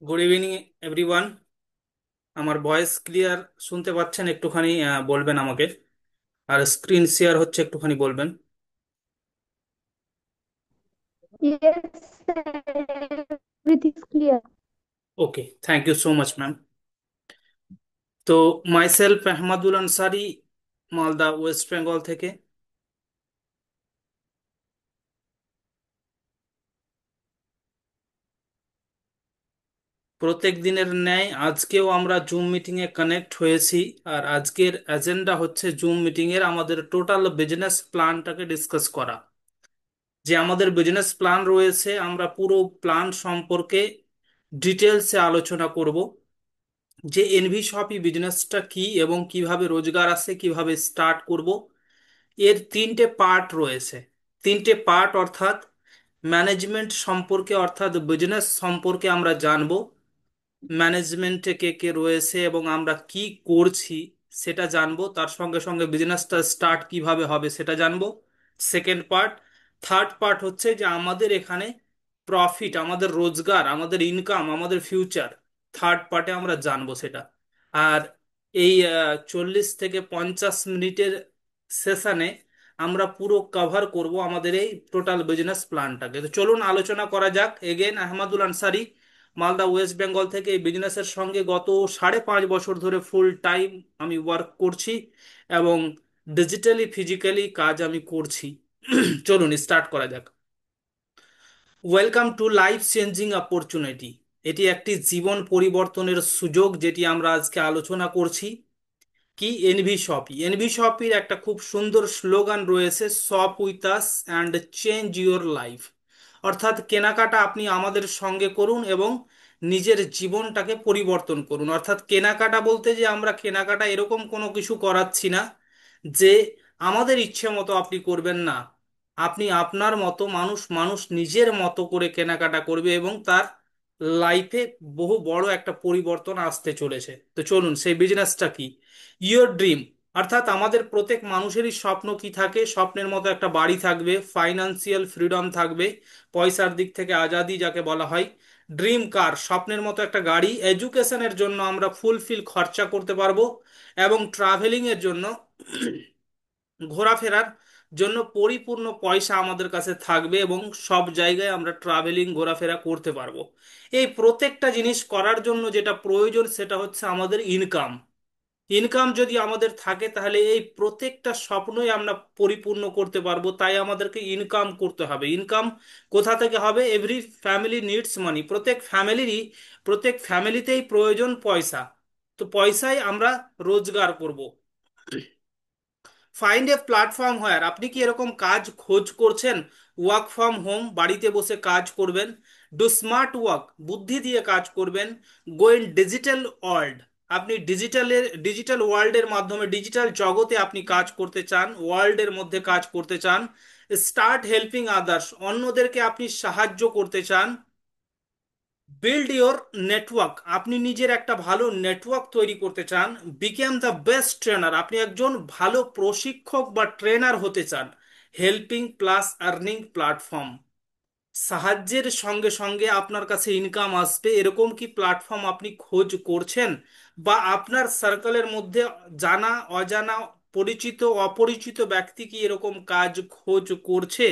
Good evening everyone. আমার voice clear শুনতে পাচ্ছেন? একটুখানি বলবেন আমাকে। আর স্ক্রিন শেয়ার হচ্ছে, একটুখানি বলবেন। Yes, everything is clear. Okay, thank you so much ma'am. তো মাইসেলফ আহমদুল আনসারি, মালদা ওয়েস্ট বেঙ্গল থেকে। প্রত্যেক দিনের ন্যায় আজকেও আমরা জুম মিটিংয়ে কানেক্ট হয়েছি। আর আজকের এজেন্ডা হচ্ছে জুম মিটিংয়ের আমাদের টোটাল বিজনেস প্ল্যানটাকে ডিসকাস করা। যে আমাদের বিজনেস প্ল্যান রয়েছে, আমরা পুরো প্ল্যান সম্পর্কে ডিটেলসে আলোচনা করব। যে এনভি শপি বিজনেসটা কি এবং কিভাবে রোজগার আসে, কিভাবে স্টার্ট করব। এর তিনটে পার্ট রয়েছে। তিনটে পার্ট অর্থাৎ ম্যানেজমেন্ট সম্পর্কে, অর্থাৎ বিজনেস সম্পর্কে আমরা জানবো। ম্যানেজমেন্টে কে কে রয়েছে এবং আমরা কি করছি সেটা জানবো। তার সঙ্গে সঙ্গে বিজনেসটা স্টার্ট কিভাবে হবে সেটা জানবো, সেকেন্ড পার্ট। থার্ড পার্ট হচ্ছে যে আমাদের এখানে প্রফিট, আমাদের রোজগার, আমাদের ইনকাম, আমাদের ফিউচার, থার্ড পার্টে আমরা জানবো সেটা। আর এই 40 থেকে 50 মিনিটের সেশনে আমরা পুরো কভার করব আমাদের এই টোটাল বিজনেস প্ল্যানটাকে। তো চলুন আলোচনা করা যাক। এগেন আহমদুল আনসারি, মালদা ওয়েস্ট বেঙ্গল থেকে। এই বিজনেসের সঙ্গে গত 5.5 বছর ধরে ফুল টাইম আমি ওয়ার্ক করছি এবং ডিজিটালি ফিজিক্যালি কাজ আমি করছি। চলুন স্টার্ট করা যাক। Welcome to life changing opportunity. এটি একটি জীবন পরিবর্তনের সুযোগ, যেটি আমরা আজকে আলোচনা করছি। কি এনভি শপি, এনভি শপির একটা খুব সুন্দর স্লোগান রয়েছে, shop with us and change your life. অর্থাৎ কেনাকাটা আপনি আমাদের সঙ্গে করুন এবং নিজের জীবনটাকে পরিবর্তন করুন। অর্থাৎ কেনাকাটা বলতে যে আমরা কেনাকাটা এরকম কোনো কিছু করাচ্ছি না যে আমাদের ইচ্ছে মতো আপনি করবেন না। আপনি আপনার মতো, মানুষ মানুষ নিজের মতো করে কেনাকাটা করবে এবং তার লাইফে বহু বড় একটা পরিবর্তন আসতে চলেছে। তো চলুন, সেই বিজনেসটা কি? Your dream. অর্থাৎ আমাদের প্রত্যেক মানুষেরই স্বপ্ন কি থাকে? স্বপ্নের মতো একটা বাড়ি থাকবে, ফাইনান্সিয়াল ফ্রিডম থাকবে, পয়সার দিক থেকে আজাদি যাকে বলা হয়। ড্রিম কার, স্বপ্নের মতো একটা গাড়ি। এডুকেশনের জন্য আমরা ফুলফিল খরচা করতে পারবো এবং ট্রাভেলিং এর জন্য, ঘোরাফেরার জন্য পরিপূর্ণ পয়সা আমাদের কাছে থাকবে এবং সব জায়গায় আমরা ট্রাভেলিং ঘোরাফেরা করতে পারবো। এই প্রত্যেকটা জিনিস করার জন্য যেটা প্রয়োজন সেটা হচ্ছে আমাদের ইনকাম। ইনকাম যদি আমাদের থাকে তাহলে এই প্রত্যেকটা স্বপ্নই আমরা পরিপূর্ণ করতে পারবো। তাই আমাদেরকে ইনকাম করতে হবে। ইনকাম কোথা থেকে হবে? এভরি ফ্যামিলি নিডস মানি। প্রত্যেক ফ্যামিলিতেই প্রয়োজন পয়সা। তো পয়সাই আমরা রোজগার করব। ফাইন্ড এ প্ল্যাটফর্ম হোয়ার, আপনি কি এরকম কাজ খোঁজ করছেন? ওয়ার্ক ফ্রম হোম, বাড়িতে বসে কাজ করবেন। ডু স্মার্ট ওয়ার্ক, বুদ্ধি দিয়ে কাজ করবেন। গো ইন ডিজিটাল ওয়ার্ল্ড, আপনি ডিজিটাল ওয়ার্ল্ডের মাধ্যমে, ডিজিটাল জগতে আপনি কাজ করতে চান, ওয়ার্ল্ডের মধ্যে কাজ করতে চান। স্টার্ট হেল্পিং আদার্স, অন্যদেরকে আপনি সাহায্য করতে চান। বিল্ড ইওর নেটওয়ার্ক, আপনি নিজের একটা ভালো নেটওয়ার্ক তৈরি করতে চান। বিকেম দ্য বেস্ট ট্রেনার, আপনি একজন ভালো প্রশিক্ষক বা ট্রেনার হতে চান। হেল্পিং প্লাস আর্নিং প্ল্যাটফর্ম, সাহায্যের সঙ্গে সঙ্গে আপনার কাছে ইনকাম আসবে, এরকম কি প্ল্যাটফর্ম আপনি খোঁজ করছেন? বা আপনার সার্কেলের মধ্যে জানা অজানা, পরিচিত অপরিচিত ব্যক্তি কি এরকম কাজ খোঁজ করছে?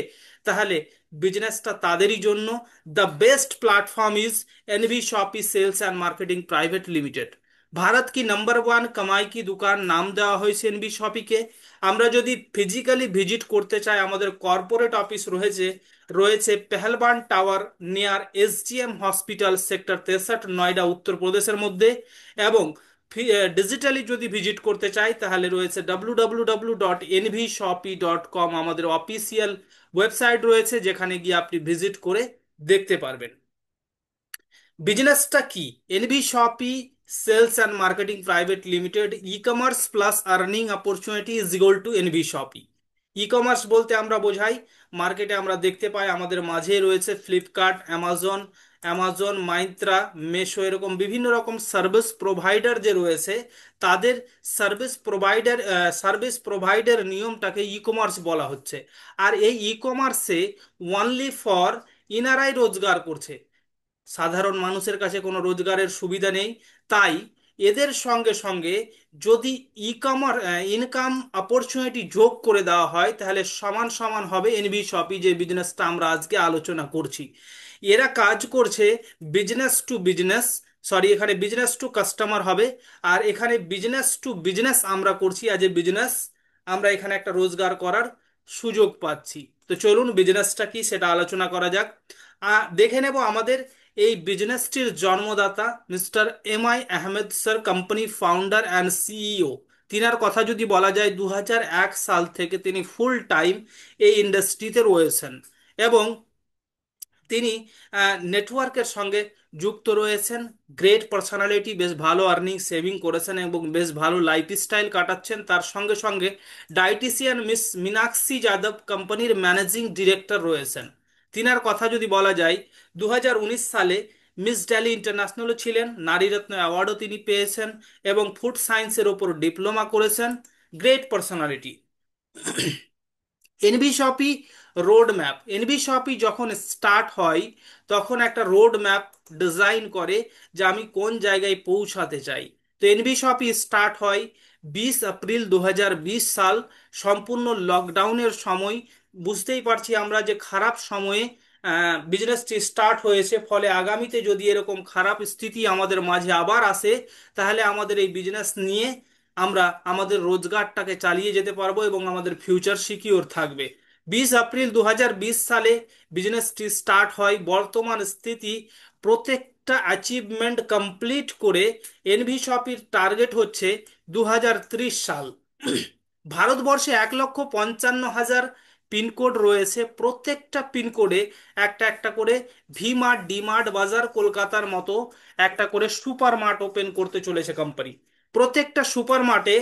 তাহলে বিজনেসটা তাদেরই জন্য। The best platform is NV Shoppy sales and marketing private limited. Bharat কি নাম্বার 1 কামাই কি দোকান নাম দেওয়া হয়েছে এনভি শপিকে। আমরা যদি ফিজিক্যালি ভিজিট করতে চাই, আমাদের কর্পোরেট অফিস রয়েছে রয়েছে Pehalwan tower near SGM hospital, sector 63, Noida, উত্তরপ্রদেশের মধ্যে। এবং ডিজিটালি যদি ভিজিট করতে চাই তাহলে রয়েছে www.nvshopee.com, আমাদের অফিসিয়াল ওয়েবসাইট রয়েছে, যেখানে গিয়ে আপনি ভিজিট করে দেখতে পারবেন। বিজনেসটা কি? NV Shoppy sales and marketing private limited, e commerce plus earning opportunity is equal to NV Shoppy. E commerce বলতে আমরা বোঝাই, মার্কেটে আমরা দেখতে পাই আমাদের মাঝে রয়েছে ফ্লিপকার্ট, অ্যামাজন, মাইন্ত্রা, মেশো, এরকম বিভিন্ন রকম সার্ভিস প্রোভাইডার যে রয়েছে, তাদের সার্ভিস প্রোভাইডার নিয়মটাকে ই কমার্স বলা হচ্ছে। আর এই ই কমার্সে ওনলি ফর ইনারাই রোজগার করছে। সাধারণ মানুষের কাছে কোনো রোজগারের সুবিধা নেই। তাই এদের সঙ্গে সঙ্গে যদি ইনকাম অপরচুনিটি যোগ করে দেওয়া হয়, তাহলে সমান সমান হবে এনভি শপি, যে বিজনেসটা আমরা আজকে আলোচনা করছি। এরা কাজ করছে বিজনেস টু বিজনেস, সরি এখানে বিজনেস টু কাস্টমার হবে, আর এখানে বিজনেস টু বিজনেস আমরা করছি অ্যাজ এ বিজনেস। আমরা এখানে একটা রোজগার করার সুযোগ পাচ্ছি। তো চলুন বিজনেসটা কি সেটা আলোচনা করা যাক। দেখে নেব আমাদের এই বিজনেসটির জন্মদাতা mister M I Ahmed sir, company founder and CEO. তিনার কথা যদি বলা যায়, 2001 সাল থেকে তিনি ফুল টাইম এই ইন্ডাস্ট্রিতে রয়েছেন, এবং তিনি নেটওয়ার্কের সঙ্গে যুক্ত রয়েছেন। গ্রেট পার্সোনালিটি, বেশ ভালো আর্নিং সেভিং করেছেন এবং বেশ ভালো লাইফস্টাইল কাটাচ্ছেন। তার সঙ্গে সঙ্গে ডায়েটিশিয়ান মিস মীনাক্ষী যাদব কোম্পানির ম্যানেজিং ডিরেক্টর রয়েছেন। তিনার কথা যদি বলা যায়, 2019 সালে মিস ড্যালি ইন্টারন্যাশনালও ছিলেন, নারীরত্ন অ্যাওয়ার্ডও তিনি পেয়েছেন, এবং ফুড সায়েন্সের ওপর ডিপ্লোমা করেছেন। Great personality. NV Shoppy road map, NV Shoppy যখন স্টার্ট হয় তখন একটা রোড ম্যাপ ডিজাইন করে যে আমি কোন জায়গায় পৌঁছাতে চাই। তো এনভি শপি স্টার্ট হয় 20 এপ্রিল 2020 সাল, সম্পূর্ণ লকডাউনের সময়। বুঝতেই পারছি আমরা যে খারাপ সময়ে বিজনেসটি স্টার্ট হয়েছে, ফলে আগামীতে যদি এরকম খারাপ স্থিতি আমাদের মাঝে আবার আসে, তাহলে আমাদের এই বিজনেস নিয়ে আমরা আমাদের রোজগারটাকে চালিয়ে যেতে পারবো এবং আমাদের ফিউচার সিকিউর থাকবে। 20 এপ্রিল 2020 সালে বিজনেসটি স্টার্ট হয়। বর্তমান স্থিতি, প্রত্যেকটা অ্যাচিভমেন্ট কমপ্লিট করে এনভি শপির টার্গেট হচ্ছে 2030 সাল। ভারতবর্ষে 1,55,000 পিনকোড রয়েছে। প্রত্যেকটা পিনকোডে একটা একটা করে ভি মার্ট, ডি মার্ট, বাজার, কলকাতার মতো একটা করে সুপার মার্ট ওপেন করতে চলেছে কোম্পানি। প্রত্যেকটা সুপার মার্টে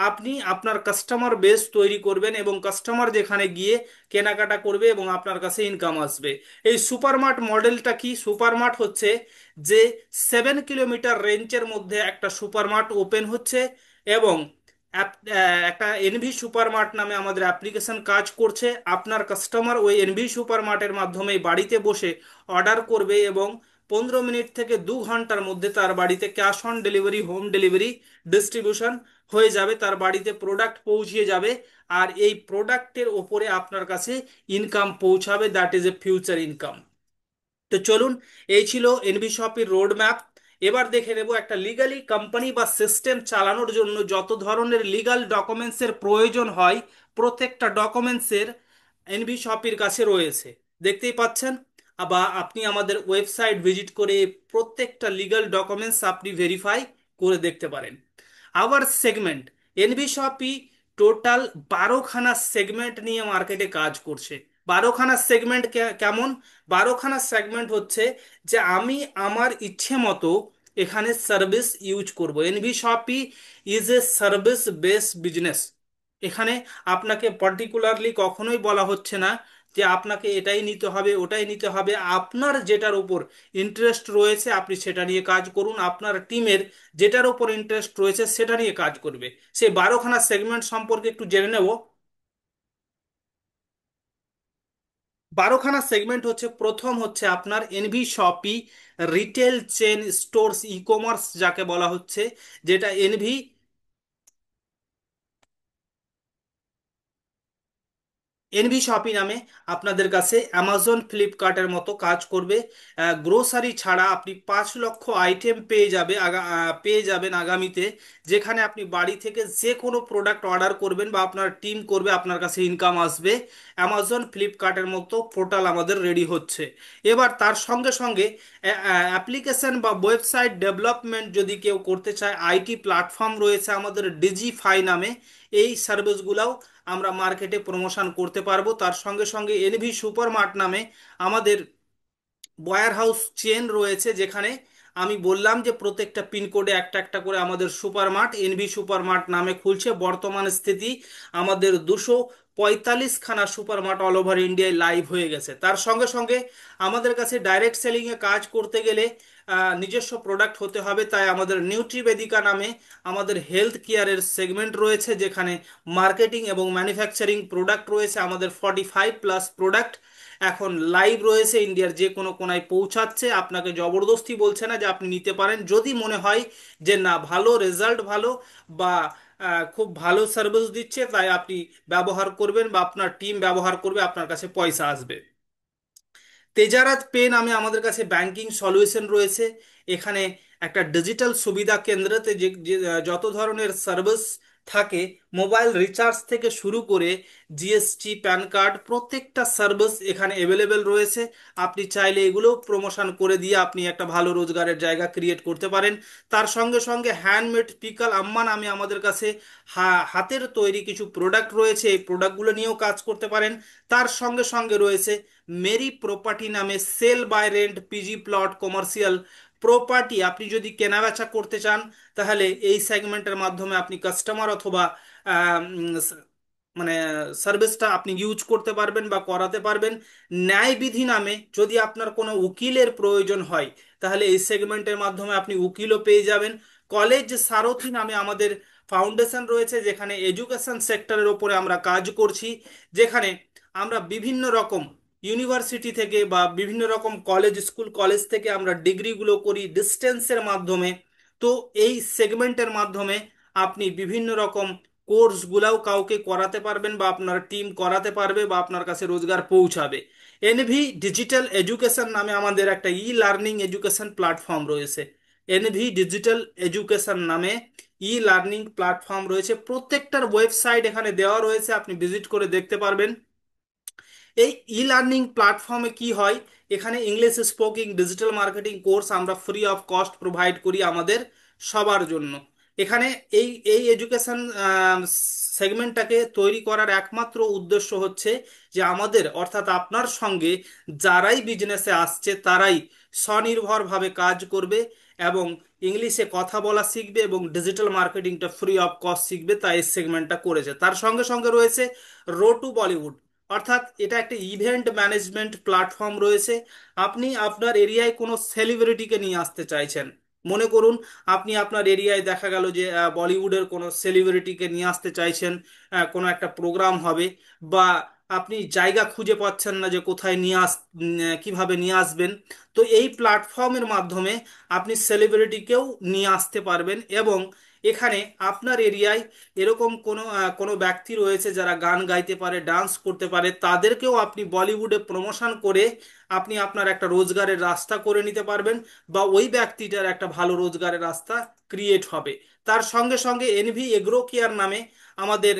আপনি আপনার কাস্টমার বেস তৈরি করবেন, এবং কাস্টমার যেখানে গিয়ে কেনাকাটা করবে এবং আপনার কাছে ইনকাম আসবে। এই সুপারমার্ট মডেলটা কি? সুপারমার্ট হচ্ছে যে 7 কিলোমিটার রেঞ্জের মধ্যে একটা সুপারমার্ট ওপেন হচ্ছে, এবং একটা এনভি সুপারমার্ট নামে আমাদের অ্যাপ্লিকেশন কাজ করছে। আপনার কাস্টমার ওই এনভি সুপারমার্টের মাধ্যমে বাড়িতে বসে অর্ডার করবে, এবং 15 মিনিট থেকে 2 ঘন্টার মধ্যে তার বাড়িতে cash on delivery, home delivery distribution হয়ে যাবে, তার বাড়িতে প্রোডাক্ট পৌঁছিয়ে যাবে। আর এই প্রোডাক্টের ওপরে আপনার কাছে ইনকাম পৌঁছাবে, that is a future income. তো চলুন, এই ছিল এনভি শপির রোড ম্যাপ। এবার দেখে নেব একটা লিগালি কোম্পানি বা সিস্টেম চালানোর জন্য যত ধরনের লিগাল ডকুমেন্টসের প্রয়োজন হয়, প্রত্যেকটা ডকুমেন্টসের এনভি শপির কাছে রয়েছে। দেখতেই পাচ্ছেন, বা আপনি আমাদের ওয়েবসাইট ভিজিট করে প্রত্যেকটা লিগাল ডকুমেন্টস আপনি ভেরিফাই করে দেখতে পারেন। আবার সেগমেন্ট, এনভি শপি টোটাল 12খানা সেগমেন্ট নিয়ে মার্কেটে কাজ করছে। 12খানা সেগমেন্ট কেমন? 12খানা সেগমেন্ট হচ্ছে যে আমি আমার ইচ্ছে মতো এখানে সার্ভিস ইউজ করব। NV Shoppy is a service base business. এখানে আপনাকে পার্টিকুলারলি কখনোই বলা হচ্ছে না যে আপনাকে এটাই নিতে হবে, ওটাই নিতে হবে। আপনার যেটার উপর ইন্টারেস্ট রয়েছে আপনি সেটা নিয়ে কাজ করুন, আপনার টিমের যেটার উপর ইন্টারেস্ট রয়েছে সেটা নিয়ে কাজ করবে। সেই 12খানা সেগমেন্ট সম্পর্কে একটু জেনে নেব। 12খানা সেগমেন্ট হচ্ছে, প্রথম হচ্ছে আপনার NV Shoppy retail chain stores, e commerce যাকে বলা হচ্ছে, যেটা এনভি এনভি শপি নামে আপনাদের কাছে অ্যামাজন ফ্লিপকার্টের মতো কাজ করবে। গ্রোসারি ছাড়া আপনি 5 লক্ষ আইটেম পেয়ে যাবেন আগামীতে, যেখানে আপনি বাড়ি থেকে যে কোনো প্রোডাক্ট অর্ডার করবেন বা আপনার টিম করবে, আপনার কাছে ইনকাম আসবে। অ্যামাজন ফ্লিপকার্টের মতো পোর্টাল আমাদের রেডি হচ্ছে। এবার তার সঙ্গে সঙ্গে অ্যাপ্লিকেশন বা ওয়েবসাইট ডেভেলপমেন্ট যদি কেউ করতে চায়, আইটি প্ল্যাটফর্ম রয়েছে আমাদের ডিজিফাই নামে। এই সার্ভিসগুলোও আমরা মার্কেটে প্রমোশন করতে পারবো। তার সঙ্গে সঙ্গে এনভি সুপারমার্ট নামে আমাদের ওয়্যার হাউস চেন রয়েছে, যেখানে আমি বললাম যে প্রত্যেকটা পিনকোডে একটা একটা করে আমাদের সুপারমার্ট, এনভি সুপারমার্ট নামে খুলছে। বর্তমান স্থিতি আমাদের 245খানা সুপারমার্ট অল ওভার ইন্ডিয়ায় লাইভ হয়ে গেছে। তার সঙ্গে সঙ্গে আমাদের কাছে ডাইরেক্ট সেলিংয়ে কাজ করতে গেলে নিজস্ব প্রোডাক্ট হতে হবে। তাই আমাদের নিউট্রিবেদিকা নামে আমাদের হেলথ কেয়ারের সেগমেন্ট রয়েছে, যেখানে মার্কেটিং এবং ম্যানুফ্যাকচারিং প্রোডাক্ট রয়েছে আমাদের 45+ প্রোডাক্ট। এখন লাইভ রয়েছে, ইন্ডিয়ার যে কোনো কোনায় পৌঁছাচ্ছে, আপনাকে জবরদস্তি বলছে না যে আপনি নিতে পারেন। যদি মনে হয় যে না, ভালো রেজাল্ট ভালো বা খুব ভালো সার্ভিস দিচ্ছে, তাই আপনি ব্যবহার করবেন বা আপনার টিম ব্যবহার করবে, আপনার কাছে পয়সা আসবে। তেজারাত পে নামে আমাদের কাছে ব্যাংকিং সলিউশন রয়েছে। এখানে একটা ডিজিটাল সুবিধা কেন্দ্রতে যত ধরনের সার্ভিস থাকে, মোবাইল রিচার্জ থেকে শুরু করে জিএসটি, প্যান কার্ড, প্রত্যেকটা সার্ভিস এখানে অ্যাভেলেবেল রয়েছে। আপনি চাইলে এগুলো প্রমোশন করে দিয়ে আপনি একটা ভালো রোজগারের জায়গা ক্রিয়েট করতে পারেন। তার সঙ্গে সঙ্গে হ্যান্ডমেড পিকাল আম্মা নামে আমাদের কাছে হাতের তৈরি কিছু প্রোডাক্ট রয়েছে, এই প্রোডাক্টগুলো নিয়েও কাজ করতে পারেন। তার সঙ্গে সঙ্গে রয়েছে মেরি প্রপার্টি নামে sell buy rent PG plot commercial property. আপনি যদি কেনাবেচা করতে চান, তাহলে এই সেগমেন্টের মাধ্যমে আপনি কাস্টমার অথবা আম, স- মানে সার্ভিসটা আপনি ইউজ করতে পারবেন বা করাতে পারবেন। ন্যায় বিধি নামে যদি আপনার কোনো উকিলের প্রয়োজন হয়, তাহলে এই সেগমেন্টের মাধ্যমে আপনি উকিলও পেয়ে যাবেন। কলেজ সারথি নামে আমাদের ফাউন্ডেশন রয়েছে, যেখানে এডুকেশন সেক্টরের ওপরে আমরা কাজ করছি, যেখানে আমরা বিভিন্ন রকম ইউনিভার্সিটি থেকে বা বিভিন্ন রকম কলেজ, স্কুল কলেজ থেকে আমরা ডিগ্রিগুলো করি ডিস্টেন্সের মাধ্যমে। তো এই সেগমেন্টের মাধ্যমে আপনি বিভিন্ন রকম কোর্সগুলাও কাউকে করাতে পারবেন বা আপনার টিম করাতে পারবে বা আপনার কাছে রোজগার পৌঁছাবে। এনভি ডিজিটাল এডুকেশন নামে আমাদের একটা ই লার্নিং এডুকেশন প্ল্যাটফর্ম রয়েছে। এনভি ডিজিটাল এডুকেশন নামে ই লার্নিং প্ল্যাটফর্ম রয়েছে, প্রত্যেকটার ওয়েবসাইট এখানে দেওয়া রয়েছে, আপনি ভিজিট করে দেখতে পারবেন। এই ই লার্নিং প্ল্যাটফর্মে কি হয়, এখানে ইংলিশ স্পোকিং ডিজিটাল মার্কেটিং কোর্স আমরা ফ্রি অফ কস্ট প্রোভাইড করি আমাদের সবার জন্য। এখানে এই এই এডুকেশন সেগমেন্টটাকে তৈরি করার একমাত্র উদ্দেশ্য হচ্ছে যে আমাদের, অর্থাৎ আপনার সঙ্গে যারাই বিজনেসে আসছে তারাই স্বনির্ভরভাবে কাজ করবে এবং ইংলিশে কথা বলা শিখবে এবং ডিজিটাল মার্কেটিংটা ফ্রি অফ কস্ট শিখবে, তাই এই সেগমেন্টটা করেছে। তার সঙ্গে সঙ্গে রয়েছে রো টু বলিউড, অর্থাৎ এটা একটা ইভেন্ট ম্যানেজমেন্ট প্ল্যাটফর্ম রয়েছে। আপনি আপনার এরিয়ায় কোনো সেলিব্রিটিকে নিয়ে আসতে চাইছেন, মনে করুন আপনি আপনার এরিয়ায় দেখা গেল যে বলিউডের কোনো সেলিব্রিটিকে নিয়ে আসতে চাইছেন, কোনো একটা প্রোগ্রাম হবে, বা আপনি জায়গা খুঁজে পাচ্ছেন না যে কোথায় কিভাবে নিয়ে আসবেন। তো এই প্ল্যাটফর্মের মাধ্যমে আপনি সেলিব্রিটিকেও নিয়ে আসতে পারবেন এবং এখানে আপনার এরিয়ায় এরকম কোনো ব্যক্তি রয়েছে যারা গান গাইতে পারে, ডান্স করতে পারে, তাদেরকেও আপনি বলিউডে প্রমোশন করে আপনি আপনার একটা রোজগারের রাস্তা করে নিতে পারবেন বা ওই ব্যক্তিটার একটা ভালো রোজগারের রাস্তা ক্রিয়েট হবে। তার সঙ্গে সঙ্গে এনভি এগ্রো কেয়ার নামে আমাদের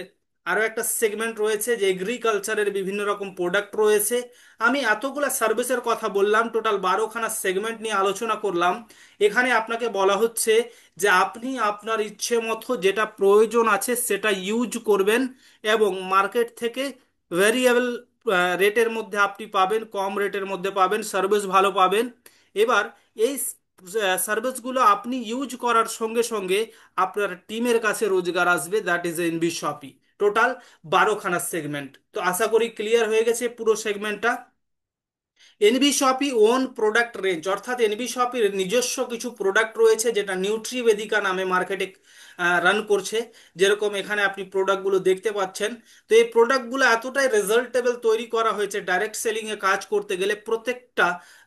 আরও একটা সেগমেন্ট রয়েছে, যে এগ্রিকালচারের বিভিন্ন রকম প্রোডাক্ট রয়েছে। আমি এতগুলা সার্ভিসের কথা বললাম, টোটাল 12খানা সেগমেন্ট নিয়ে আলোচনা করলাম। এখানে আপনাকে বলা হচ্ছে যে আপনি আপনার ইচ্ছে মতো যেটা প্রয়োজন আছে সেটা ইউজ করবেন এবং মার্কেট থেকে ভেরিয়েবল রেটের মধ্যে আপনি পাবেন, কম রেটের মধ্যে পাবেন, সার্ভিস ভালো পাবেন। এবার এই সার্ভিসগুলো আপনি ইউজ করার সঙ্গে সঙ্গে আপনার টিমের কাছে রোজগার আসবে, that is NB Shoppy. Total 12খানা সেগমেন্ট, তো আশা করি ক্লিয়ার হয়ে গেছে পুরো সেগমেন্টটা। NB Shoppy own product range, অর্থাৎ এনবি শপির নিজস্ব কিছু প্রোডাক্ট রয়েছে যেটা নিউট্রিবেদিকা নামে মার্কেটে রান করছে। যেরকম এখানে আপনি প্রোডাক্টগুলো দেখতে পাচ্ছেন। তো এই প্রোডাক্টগুলো এতটাই রেজাল্টেবল তৈরি করা হয়েছে, ডাইরেক্ট সেলিংয়ে কাজ করতে গেলে প্রত্যেকটা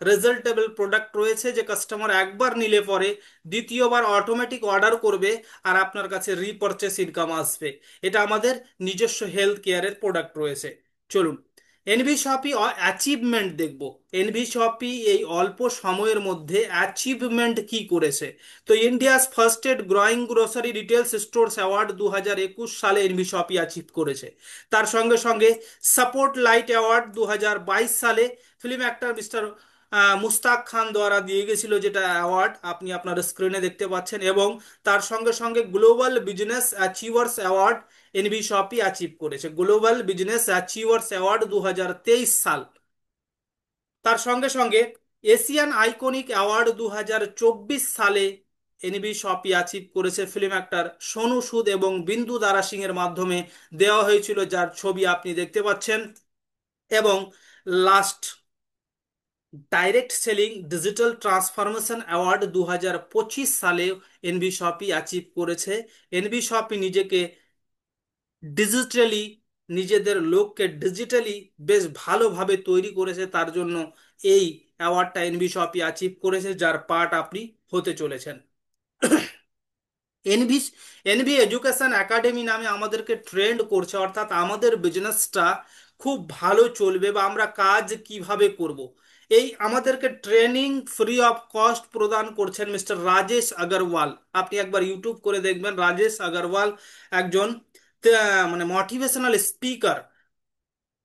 রেজাল্টেবল প্রোডাক্ট রয়েছে যে কাস্টমার একবার নিলে পরে দ্বিতীয়বার অটোমেটিক অর্ডার করবে আর আপনার কাছে রিপারচেস ইনকাম আসবে। এটা আমাদের নিজস্ব হেলথ কেয়ারের প্রোডাক্ট রয়েছে। চলুন এনভি শপি অ্যাচিভমেন্ট দেখব। এনভি শপি এই অল্প সময়ের মধ্যে অ্যাচিভমেন্ট কি করেছে। তো India's ফার্স্টেড growing grocery রিটেলস stores award 2021 সালে এনভি শপি অ্যাচিভ করেছে। তার সঙ্গে সঙ্গে সাপোর্ট লাইট অ্যাওয়ার্ড 2022 সালে ফিল্ম অ্যাক্টর মিস্টার মুস্তাক খান দ্বারা দিয়ে গেছিল, যেটা অ্যাওয়ার্ড আপনি আপনার স্ক্রিনে দেখতে পাচ্ছেন। এবং তার সঙ্গে সঙ্গে global business achievers award NV Shoppy achieve করেছে, গ্লোবাল বিজনেস অ্যাচিভার্স অ্যাওয়ার্ড 2023 সাল। তার সঙ্গে সঙ্গে এশিয়ান আইকনিক অ্যাওয়ার্ড 2024 সালে এনবি শপি অ্যাচিভ করেছে, ফিল্ম অ্যাক্টর সোনু সুদ এবং বিন্দু দারা সিং এর মাধ্যমে দেওয়া হয়েছিল, যার ছবি আপনি দেখতে পাচ্ছেন। এবং last direct selling digital transformation award 2025 সালে এনবি শপি অ্যাচিভ করেছে। এনবি শপি নিজেকে ডিজিটালি নিজেদের লোককে ডিজিটালি বেশ ভালোভাবে তৈরি করেছে, তার জন্য এই অ্যাওয়ার্ডটা এনভি শপি অ্যাচিভ করেছে, যার পার্ট আপনি হতে চলেছেন। এনভি এনভি এডুকেশন একাডেমি নামে আমাদেরকে ট্রেন্ড করছে, অর্থাৎ আমাদের বিজনেসটা খুব ভালো চলবে বা আমরা কাজ কিভাবে করব, এই আমাদেরকে ট্রেনিং ফ্রি অফ কস্ট প্রদান করছেন মিস্টার রাজেশ আগরওয়াল। আপনি একবার ইউটিউব করে দেখবেন, রাজেশ আগরওয়াল একজন মানে মোটিভেশনাল স্পিকার,